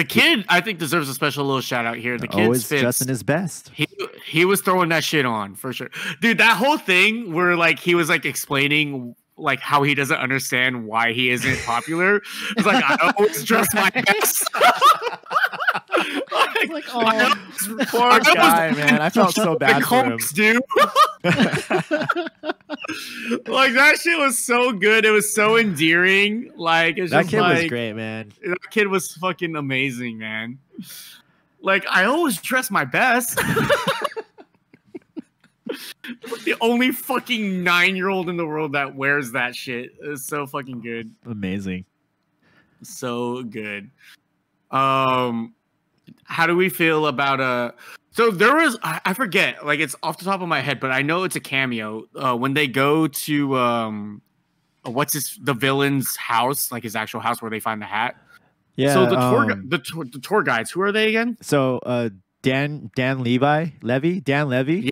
kid, I think, deserves a special little shout out here. The kid's always Fitz. just in his best. He was throwing that shit on for sure, dude. That whole thing where like he was like explaining like how he doesn't understand why he isn't popular. It's like, I always dress my best. Like, oh, Poor guy, man. I felt so bad for him. Dude. Like, that shit was so good. It was so endearing. Like, it's That just kid like, was great, man. that kid was fucking amazing, man. Like, I always dress my best. The only fucking 9-year-old in the world that wears that shit. It's so fucking good. Amazing. So good. How do we feel about so there was, I forget, like it's off the top of my head, but I know it's a cameo when they go to the villain's house, like his actual house where they find the hat. Yeah. So the tour guides, who are they again? So Dan Levy. Yeah, Dan Levy.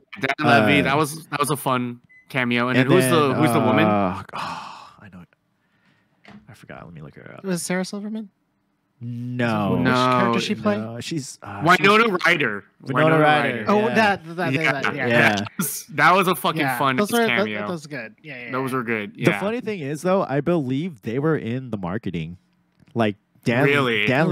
That was a fun cameo. And then who's the woman? I know. I forgot. Let me look her up. was it Sarah Silverman? No. Which character she played? No, she's Winona Ryder. Winona Ryder. Oh, Yeah. that. That was a fucking fun Those were cameo. those good. Yeah. Those were good. The Yeah. funny thing is, though, I believe they were in the marketing. Like Dan Really? Dan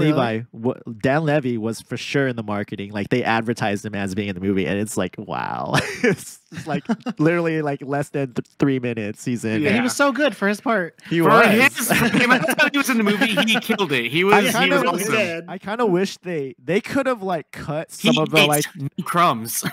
Levy was for sure in the marketing. Like they advertised him as being in the movie, and it's like, wow, it's like literally like less than 3 minutes he's in. Yeah. He was so good for his part. He For was. the amount of time he was in the movie, he killed it. He was awesome. I kind of wish they could have like cut some He of the like ate crumbs.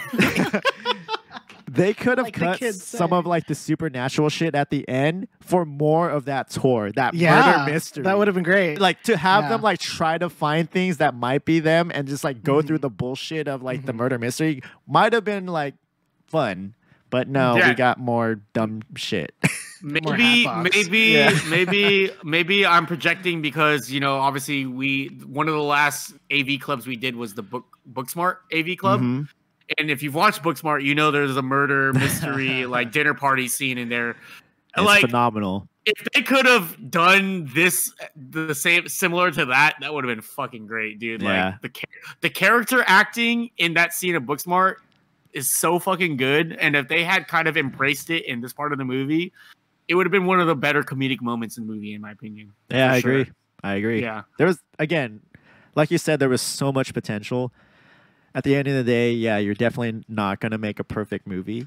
They could have Like the cut kids some say. of like the supernatural shit at the end for more of that tour, that murder Yeah, mystery. that would have been great. like to have Yeah. them like try to find things that might be them and just like go through Mhm. the bullshit of like the Mhm. murder mystery might have been like fun. But no, Yeah. we got more dumb shit. More Maybe, Hatbox. maybe, maybe I'm projecting because obviously one of the last AV clubs we did was the Booksmart AV Club, Mhm. and if you've watched Booksmart, there's a murder mystery like dinner party scene in there. It's Like phenomenal. if they could have done this similar to that, that would have been fucking great, dude. Yeah. Like the character acting in that scene of Booksmart is so fucking good, and if they had kind of embraced it in this part of the movie, it would have been one of the better comedic moments in the movie, in my opinion. Yeah, For I sure. agree. I agree. Yeah. There was, again, like you said, there was so much potential. At the end of the day, yeah, you're definitely not going to make a perfect movie.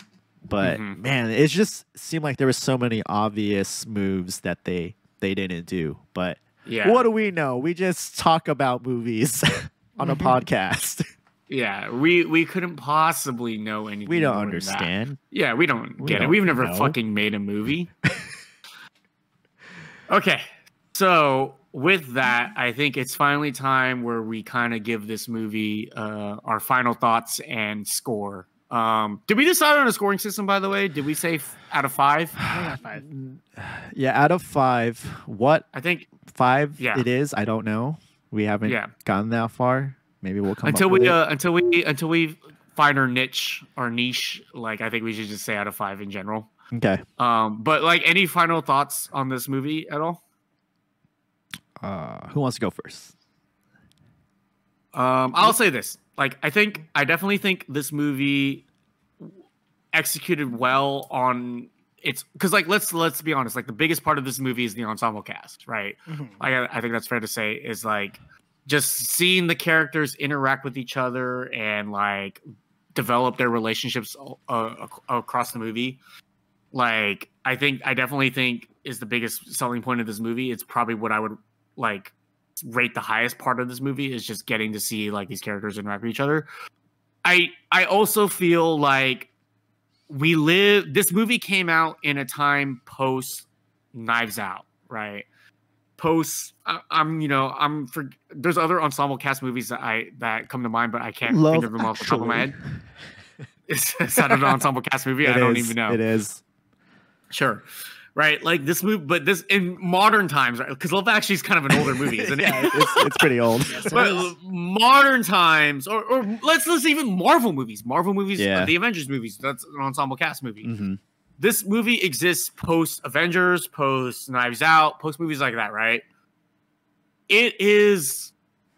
But Mhm. man, it just seemed like there were so many obvious moves that they didn't do. But Yeah. what do we know? We just talk about movies on a podcast. Yeah, we couldn't possibly know anything. We don't more than that. understand. Yeah, we don't get it. don't We've never know. fucking made a movie. Okay, so with that, I think it's finally time where we kind of give this movie our final thoughts and score. Did we decide on a scoring system, by the way? Did we say out of 5? I got 5. Yeah, out of 5, what I think 5 Yeah. it is, I don't know. We haven't Yeah. gotten that far. Maybe we'll come until up with we it. until we find our niche. Like I think we should just say out of 5 in general. Okay. But like any final thoughts on this movie at all? Who wants to go first? I'll say this. Like, I definitely think this movie executed well on its because, like, let's be honest. Like, the biggest part of this movie is the ensemble cast, right? Mhm. I think that's fair to say. Is like just seeing the characters interact with each other and like develop their relationships across the movie. Like, I definitely think is the biggest selling point of this movie. It's probably what I would like rate the highest part of this movie is just getting to see like these characters interact with each other. I also feel like this movie came out in a time post Knives Out, right? Post there's other ensemble cast movies that come to mind, but I can't think of them off the top of my head. It's not an ensemble cast movie. I don't even know. It is. Sure. Right, like this movie, but this in modern times, right? Because Love Actually is kind of an older movie, isn't it? Yeah, it's pretty old. But modern times, or let's even Marvel movies, Yeah. the Avengers movies. That's an ensemble cast movie. Mm-hmm. This movie exists post Avengers, post Knives Out, post movies like that, right? It is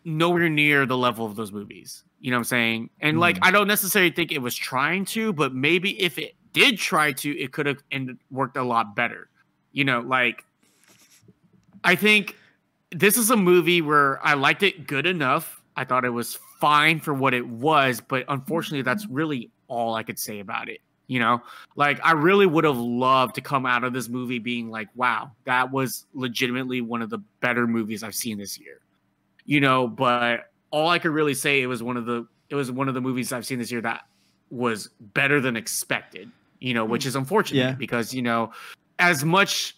nowhere near the level of those movies. You know what I'm saying? And like, I don't necessarily think it was trying to, but maybe if it did try to, it could have worked a lot better. Like I think this is a movie where I liked it good enough. I thought it was fine for what it was, but unfortunately, that's really all I could say about it. Like I really would have loved to come out of this movie being like, wow, that was legitimately one of the better movies I've seen this year. But all I could really say it was one of the movies I've seen this year that was better than expected. Which is unfortunate because as much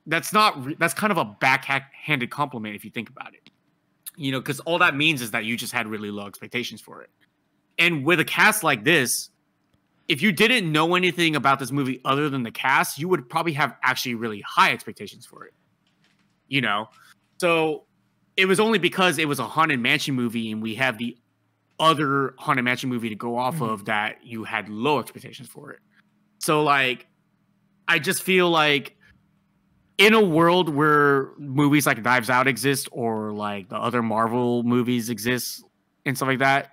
that's kind of a backhanded compliment if you think about it. Because all that means is that you just had really low expectations for it. And with a cast like this, if you didn't know anything about this movie other than the cast, you would probably have actually really high expectations for it. So it was only because it was a Haunted Mansion movie and we have the other Haunted Mansion movie to go off of that you had low expectations for it. So like, I just feel like in a world where movies like Knives Out exist or like the other Marvel movies exist and stuff like that,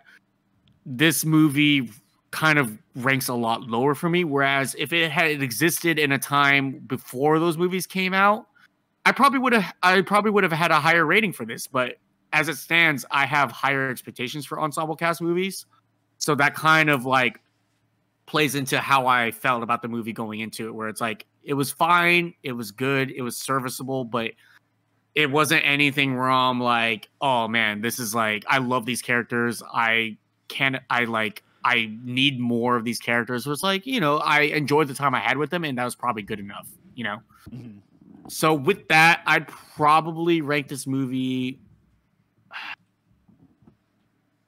this movie kind of ranks a lot lower for me. Whereas if it had existed in a time before those movies came out, I probably would have had a higher rating for this. But as it stands, I have higher expectations for ensemble cast movies. So that kind of like plays into how I felt about the movie going into it, where it's like, it was fine. It was good. It was serviceable, but it wasn't anything wrong. Like, oh man, this is like, I love these characters. I I need more of these characters. It was like, you know, I enjoyed the time I had with them, and that was probably good enough, you know? Mhm. So with that, I'd probably rank this movie.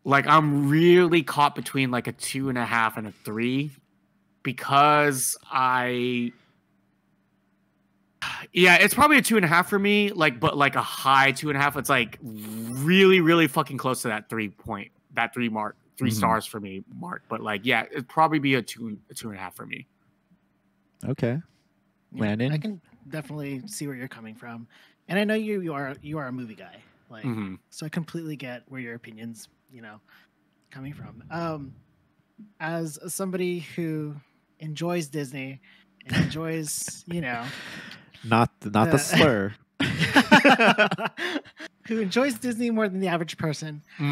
Like, I'm really caught between like a 2.5 and a 3 because yeah, it's probably a 2.5 for me. Like, but like a high 2.5. It's like really, really fucking close to that 3 mark, 3 stars for me mark. But like, yeah, it'd probably be a 2.5 for me. Okay. Landon? I can definitely see where you're coming from, and I know you are a movie guy, like so I completely get where your opinions, you know, coming from. As somebody who enjoys Disney and enjoys, you know, Not the slur. who enjoys Disney more than the average person. You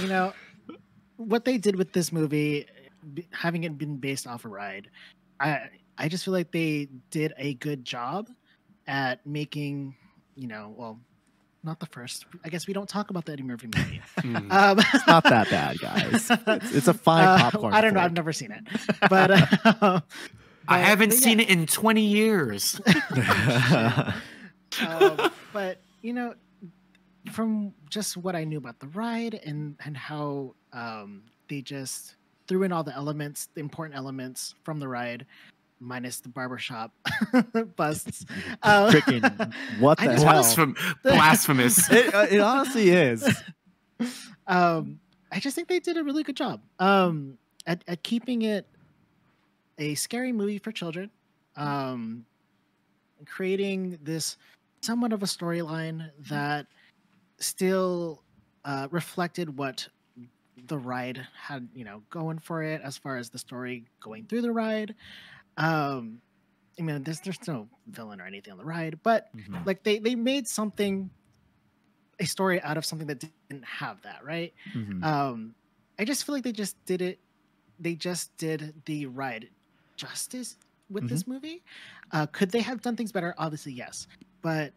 know, what they did with this movie, having it been based off a ride, I just feel like they did a good job at making, you know, well, not the first. I guess we don't talk about the Eddie Murphy movie. It's not that bad, guys. It's a fine popcorn. I don't know. flick. I've never seen it, but I haven't seen it in 20 years. But you know, from just what I knew about the ride and how they just threw in all the elements, the important elements from the ride, minus the barbershop busts. Freaking what the hell? Blasphemous. It honestly is. I just think they did a really good job at keeping it a scary movie for children, creating this somewhat of a storyline that still reflected what the ride had, you know, going for it as far as the story going through the ride. I mean, there's no villain or anything on the ride, but like they made a story out of something that didn't have that, right? I just feel like they just did it. They just did the ride justice with this movie. Could they have done things better? Obviously, yes, but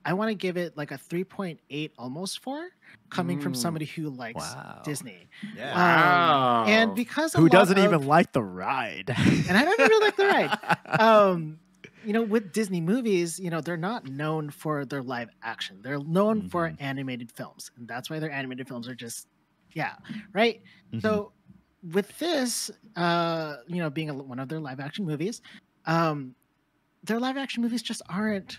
I want to give it like a 3.8, almost 4, coming from somebody who likes Disney. Yeah. Wow. And because who doesn't even like the ride? And I don't even like the ride. You know, with Disney movies, you know, they're not known for their live action. They're known for animated films, and that's why their animated films are just, right. So with this, you know, being one of their live action movies, their live action movies just aren't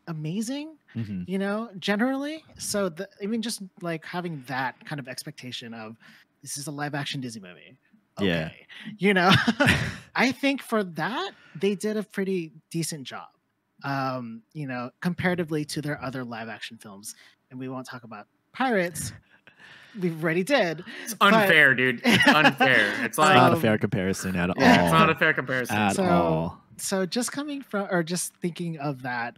amazing, you know, generally. So I mean, just like having that kind of expectation of this is a live action Disney movie. Okay. Yeah. You know, I think for that, they did a pretty decent job, you know, comparatively to their other live action films. And we won't talk about Pirates. We already did. It's unfair, dude. It's unfair. It's like not a fair comparison at all. It's not a fair comparison at all. So just coming from, or just thinking of that,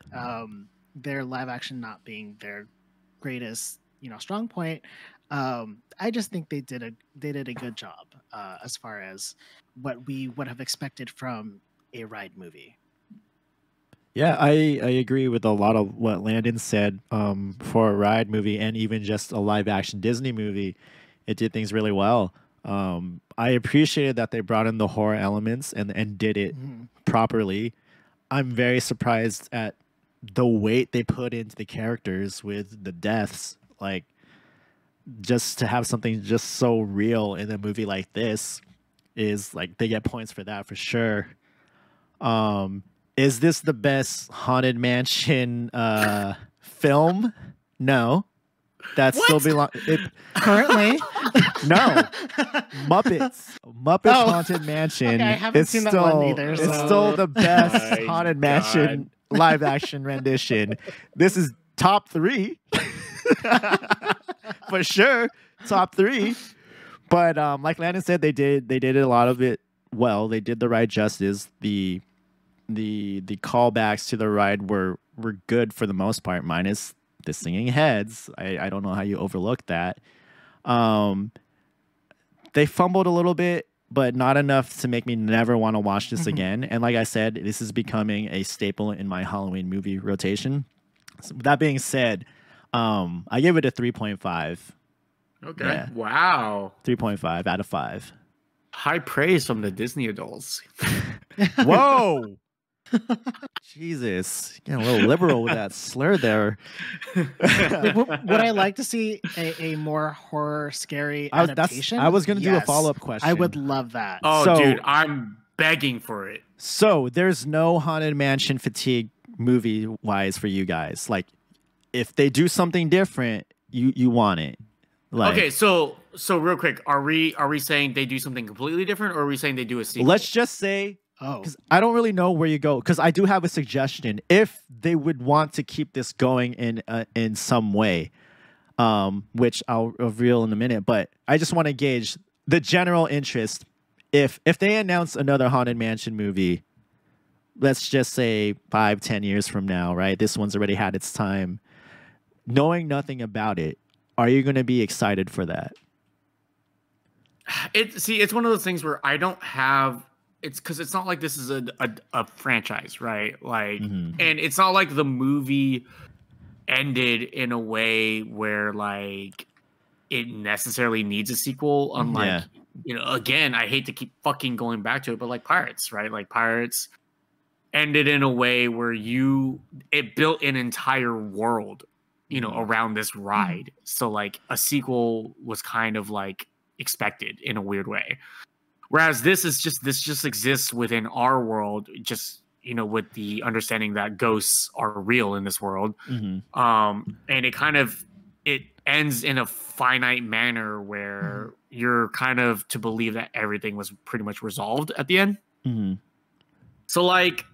their live action not being their greatest, you know, strong point, I just think they did a good job as far as what we would have expected from a ride movie. Yeah, I agree with a lot of what Landon said. For a ride movie and even just a live action Disney movie, it did things really well. I appreciated that they brought in the horror elements and did it properly. I'm very surprised at the weight they put into the characters with the deaths. Like, just to have something just so real in a movie like this is like, they get points for that for sure. Is this the best Haunted Mansion film? No. That's still belong. Currently, no. Muppets Haunted Mansion. Okay, I haven't seen that one either. It's So. still the best My Haunted Mansion live action rendition. This is top 3 for sure. Top 3. But like Landon said, they did a lot of it well. They did the ride justice. The callbacks to the ride were good for the most part, minus the singing heads. I don't know how you overlook that. They fumbled a little bit, but not enough to make me never want to watch this again. And like I said, this is becoming a staple in my Halloween movie rotation. So that being said, I give it a 3.5. Okay. Yeah. Wow. 3.5 out of 5. High praise from the Disney adults. Whoa. Jesus, getting a little liberal with that slur there. Like, would I like to see a more horror, scary adaptation? I was going to do a Yes. follow-up question. I would love that. Oh, So- dude, I'm begging for it. So there's no Haunted Mansion fatigue movie-wise for you guys. Like, if they do something different, you want it. Like, Okay, so real quick, are we saying they do something completely different, or are we saying they do a sequel? let's just say, Oh, because I don't really know where you go. Because I do have a suggestion. If they would want to keep this going in some way, which I'll reveal in a minute, but I just want to gauge the general interest. If they announce another Haunted Mansion movie, let's just say 5-10 years from now, right? This one's already had its time. Knowing nothing about it, are you going to be excited for that? It's one of those things where I don't have. It's because it's not like this is a franchise, right? Like, Mhm. and it's not like the movie ended in a way where like it necessarily needs a sequel. Unlike, again, I hate to keep fucking going back to it, but like Pirates, right? Like Pirates ended in a way where it built an entire world, around this ride. So like a sequel was kind of like expected in a weird way. Whereas this just exists within our world, just with the understanding that ghosts are real in this world. Mm-hmm. And it ends in a finite manner where you're kind of to believe that everything was pretty much resolved at the end. Mm-hmm. So like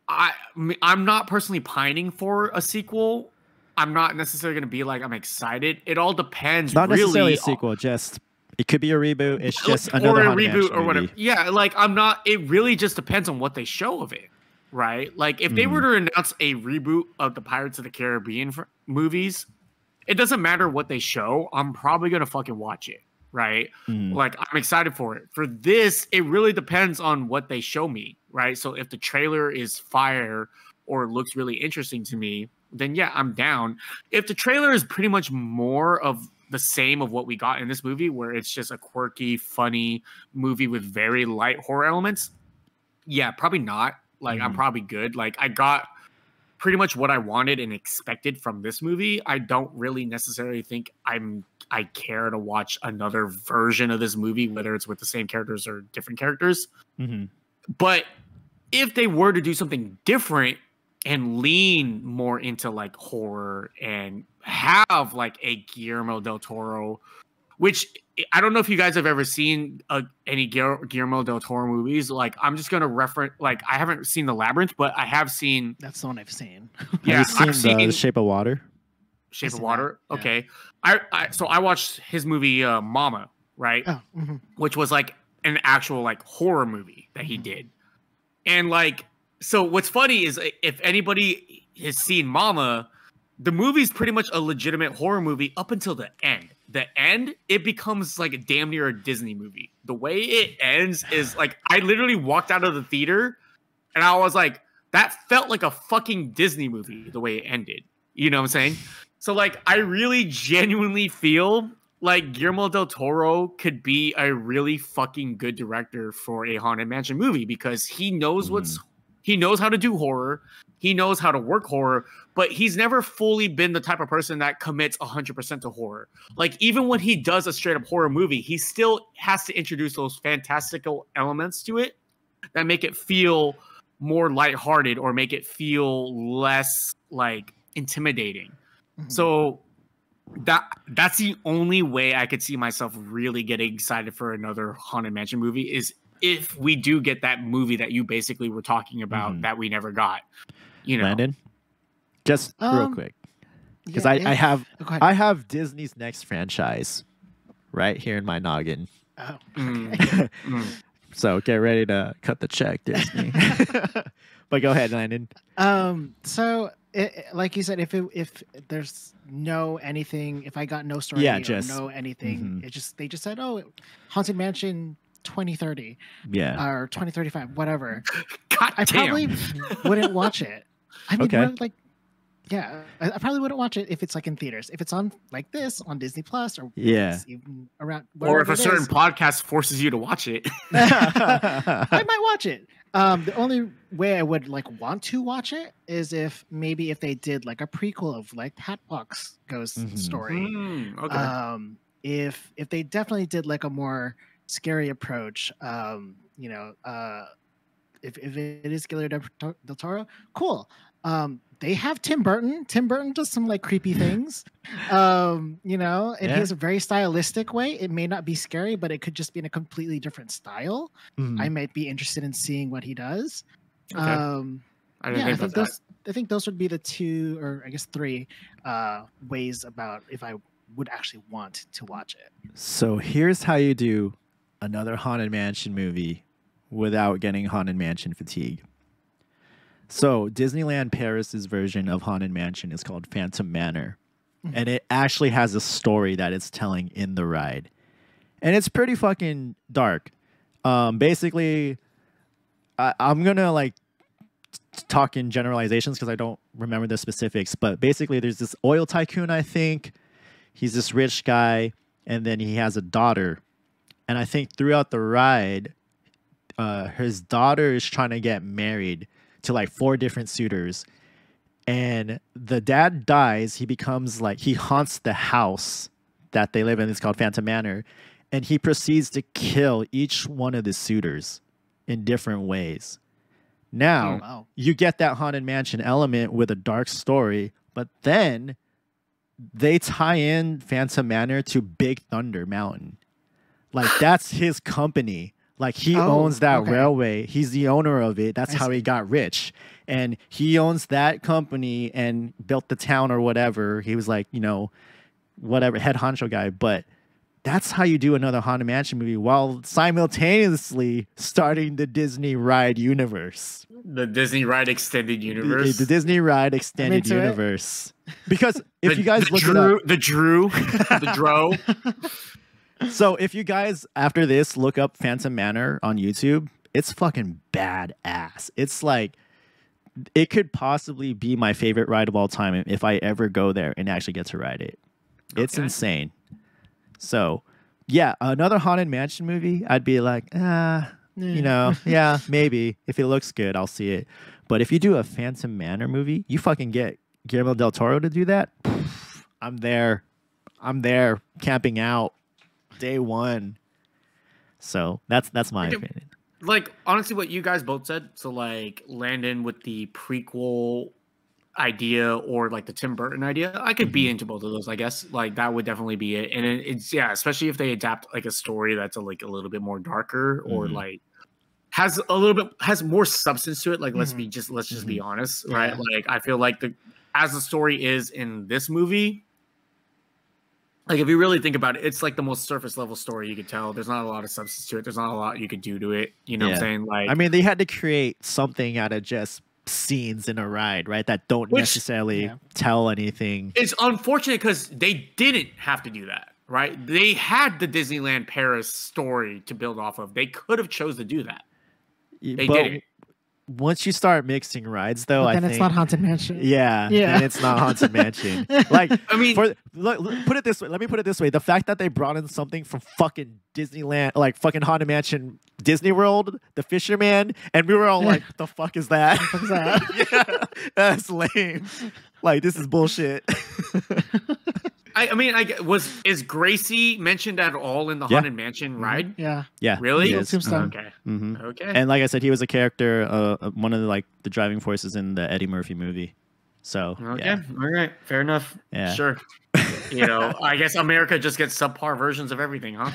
I'm not personally pining for a sequel. I'm not necessarily going to be like I'm excited. It all depends. Not really necessarily a sequel, just it could be a reboot. It's just or another a Haunted reboot Mansion or whatever. movie. Yeah, like I'm not. It really just depends on what they show of it, right? Like if they were to announce a reboot of the Pirates of the Caribbean movies, it doesn't matter what they show. I'm probably gonna fucking watch it, right? Like I'm excited for it. For this, it really depends on what they show me, right? So if the trailer is fire or looks really interesting to me, then yeah, I'm down. If the trailer is pretty much more of the same of what we got in this movie, where it's just a quirky, funny movie with very light horror elements, yeah, probably not. Like I'm probably good. Like I got pretty much what I wanted and expected from this movie. I don't really necessarily think I care to watch another version of this movie, whether it's with the same characters or different characters. But if they were to do something different and lean more into like horror and have like a Guillermo del Toro, which I don't know if you guys have ever seen any Guillermo del Toro movies. Like I'm just going to reference, like I haven't seen The Labyrinth, but I have seen. that's the one I've seen. Yeah, Have you I've seen seen The Shape of Water? Shape I've of seen Water. that, yeah. Okay. So I watched his movie Mama, right? Oh, Which was like an actual like horror movie that he did. And like, so what's funny is if anybody has seen Mama, the movie's pretty much a legitimate horror movie up until the end. The end, it becomes like a damn near a Disney movie. The way it ends is like, I literally walked out of the theater and I was like, that felt like a fucking Disney movie, the way it ended. You know what I'm saying? So like, I really genuinely feel like Guillermo del Toro could be a really fucking good director for a Haunted Mansion movie because he knows he knows how to do horror. He knows how to work horror, but he's never fully been the type of person that commits 100% to horror. Like even when he does a straight up horror movie, he still has to introduce those fantastical elements to it that make it feel more lighthearted or make it feel less like intimidating. So that's the only way I could see myself really getting excited for another Haunted Mansion movie is if we do get that movie that you basically were talking about that we never got. You know, Landon? Just real quick. Because I have Disney's next franchise right here in my noggin. Oh, So get ready to cut the check, Disney. But go ahead, Landon. So like you said, if there's no anything, if I got no story, no anything, they just said, oh, Haunted Mansion 2030, or 2035, whatever. God I damn. probably wouldn't watch it. I mean, Okay. like Yeah, I probably wouldn't watch it if it's like in theaters. If it's on like this on Disney Plus or Yeah. even around, Or if a it certain is, podcast forces you to watch it. I might watch it. The only way I would like want to watch it is if they did like a prequel of like Hatbox Ghost story. Okay. If they definitely did like a more scary approach, if it is Guillermo del Toro, cool. They have Tim Burton. Tim Burton does some like creepy things, and he has a very stylistic way. It may not be scary, but it could just be in a completely different style. I might be interested in seeing what he does. Okay. I think those would be the two, or I guess three, ways about if I would actually want to watch it. So here's how you do another Haunted Mansion movie without getting Haunted Mansion fatigue. So Disneyland Paris's version of Haunted Mansion is called Phantom Manor. And it actually has a story that it's telling in the ride. And it's pretty fucking dark. Basically, I'm going to like talk in generalizations because I don't remember the specifics. But basically, there's this oil tycoon, I think. He's this rich guy. And then he has a daughter. And I think throughout the ride, his daughter is trying to get married to like 4 different suitors, and the dad dies. He becomes like, he haunts the house that they live in. It's called Phantom Manor, and he proceeds to kill each one of the suitors in different ways. Now, you get that Haunted Mansion element with a dark story, but then they tie in Phantom Manor to Big Thunder Mountain. Like, that's his company. Like, he owns that railway. He's the owner of it. That's how he got rich. And he owns that company and built the town or whatever. He was like, whatever, head honcho guy. But that's how you do another Haunted Mansion movie while simultaneously starting the Disney Ride universe. The Disney Ride Extended Universe. The Disney Ride Extended Universe. Because if you guys look it up... The Dro. So if you guys, after this, look up Phantom Manor on YouTube, it's fucking badass. It's like, it could possibly be my favorite ride of all time if I ever go there and actually get to ride it. It's insane. So, yeah, another Haunted Mansion movie, I'd be like, yeah, maybe. If it looks good, I'll see it. But if you do a Phantom Manor movie, you fucking get Guillermo del Toro to do that, I'm there, camping out. Day one. So that's my opinion. Like, honestly, what you guys both said. So like Landon with the prequel idea or like the Tim Burton idea, I could be into both of those, I guess. Like, that would definitely be it. And it's especially if they adapt like a story that's a little bit more darker or like has more substance to it. Like, let's just be honest, right? Like, I feel like as the story is in this movie, like, if you really think about it, it's like the most surface level story you could tell. There's not a lot of substance to it. There's not a lot you could do to it. You know what I'm saying? Like, I mean, they had to create something out of just scenes in a ride, right? That don't necessarily tell anything. It's unfortunate because they didn't have to do that, right? They had the Disneyland Paris story to build off of. They could have chose to do that. They didn't. Once you start mixing rides, though, then it's not Haunted Mansion. Yeah, and it's not Haunted Mansion. Like, I mean, put it this way. Let me put it this way: the fact that they brought in something from fucking Disneyland, like fucking Haunted Mansion, Disney World, The Fisherman, and we were all like, "The fuck is that? Yeah, that's lame. Like, this is bullshit." Is Gracie mentioned at all in the Haunted Mansion ride? Yeah. Really? Okay. Okay. And like I said, he was a character, one of the driving forces in the Eddie Murphy movie. So all right, fair enough. Yeah, sure. I guess America just gets subpar versions of everything, huh?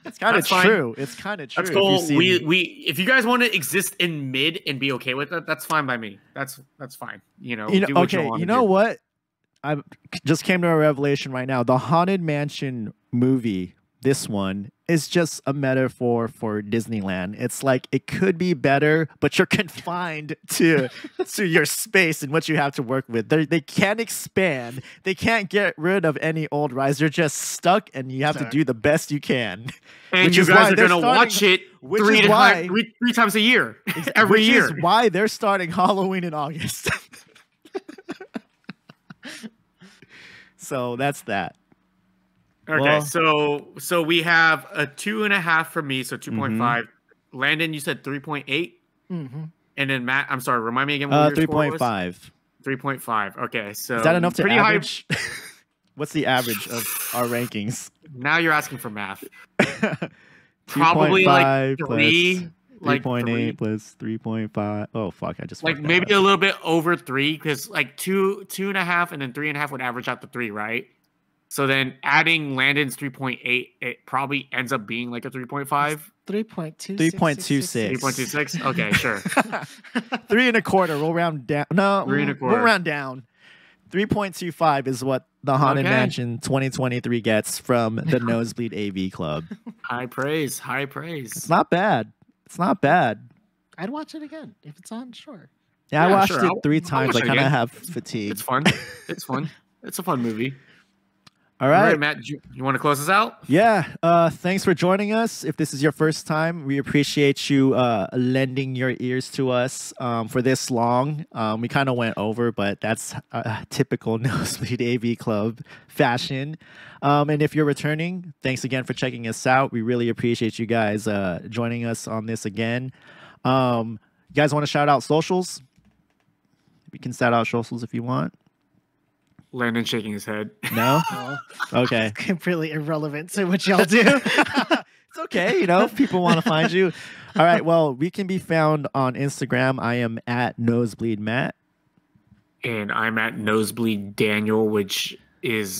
It's kind of true. It's kind of true. That's cool. If you guys want to exist in mid and be okay with that, that's fine by me. That's fine. You know what? I just came to a revelation right now. The Haunted Mansion movie, this one, is just a metaphor for Disneyland. It's like, it could be better, but you're confined to your space and what you have to work with. They can't expand. They can't get rid of any old rides. They're just stuck, and you have to do the best you can. And you guys are going to watch it three times a year, every year. Which is why they're starting Halloween in August. So that's that. Okay, Well- so we have a 2.5 for me, so 2.5. Mm-hmm. Landon, you said 3.8, Mm-hmm. and then Matt, I'm sorry, remind me again what your score was. 3.5. 3.5. Okay, so Is that enough to pretty average? What's the average of our rankings? Now you're asking for math. Probably like 3. Like 3.8 plus 3.5. Oh fuck! I just like fucked that maybe up. a little bit over 3 because like 2.5, and then 3.5 would average out to 3, right? So then adding Landon's 3.8, it probably ends up being like a 3.5. 3.26. 3.26. 3.26. Okay, sure. 3.25. We'll round down. No, 3.25. we'll round down. 3.25 is what the Haunted Mansion 2023 gets from the Nosebleed AV Club. High praise. High praise. It's not bad. It's not bad. I'd watch it again if it's on. Sure. Yeah, I watched sure. it 3 I'll times. watch I it kind of again. have fatigue. It's fun. It's fun. It's a fun movie. All All right. right, Matt, you want to close us out? Yeah. Thanks for joining us. If this is your first time, we appreciate you lending your ears to us for this long. We kind of went over, but that's typical Nosebleed AV Club fashion. And if you're returning, thanks again for checking us out. We really appreciate you guys joining us on this again. You guys want to shout out socials? We can shout out socials if you want. Landon shaking his head. No? Well, Okay. it's completely irrelevant to what y'all do. It's okay, if people want to find you. All right, well, we can be found on Instagram. I am at Nosebleed Matt. And I'm at Nosebleed Daniel, which is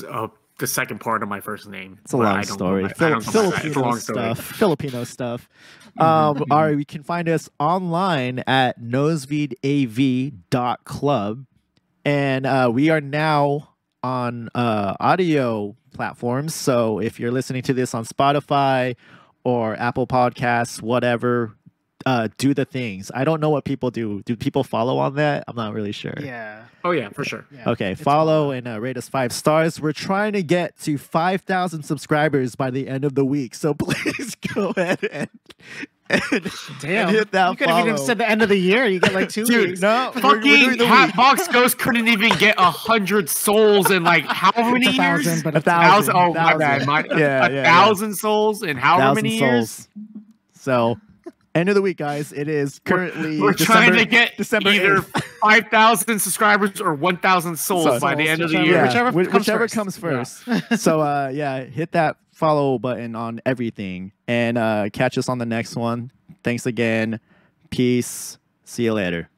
the second part of my first name. It's a long story. Filipino stuff. Filipino stuff. All right, we can find us online at nosebleedav.club. And we are now on audio platforms. So if you're listening to this on Spotify or Apple Podcasts, whatever, do the things. I don't know what people do. Do people follow on that? I'm not really sure. Yeah. Oh, yeah, for sure. Yeah. Okay, It's follow fun. and rate us 5 stars. We're trying to get to 5,000 subscribers by the end of the week. So please go ahead and Damn. hit that You could have even follow. said the end of the year. You get like 2 Dude, weeks. No, we're Fucking doing the week. Hatbox Ghost couldn't even get 100 souls in like how many It's a years? thousand, but A it's a thousand. Oh, my bad. Yeah, a yeah, thousand souls in however 1,000 many years? souls. So, end of the week, guys. It is currently We're trying to get December either 8th. 5,000 subscribers or 1,000 souls by the end of the Souls, year. whichever whichever comes comes first. So, hit that follow button on everything and catch us on the next one. Thanks again. Peace. See you later.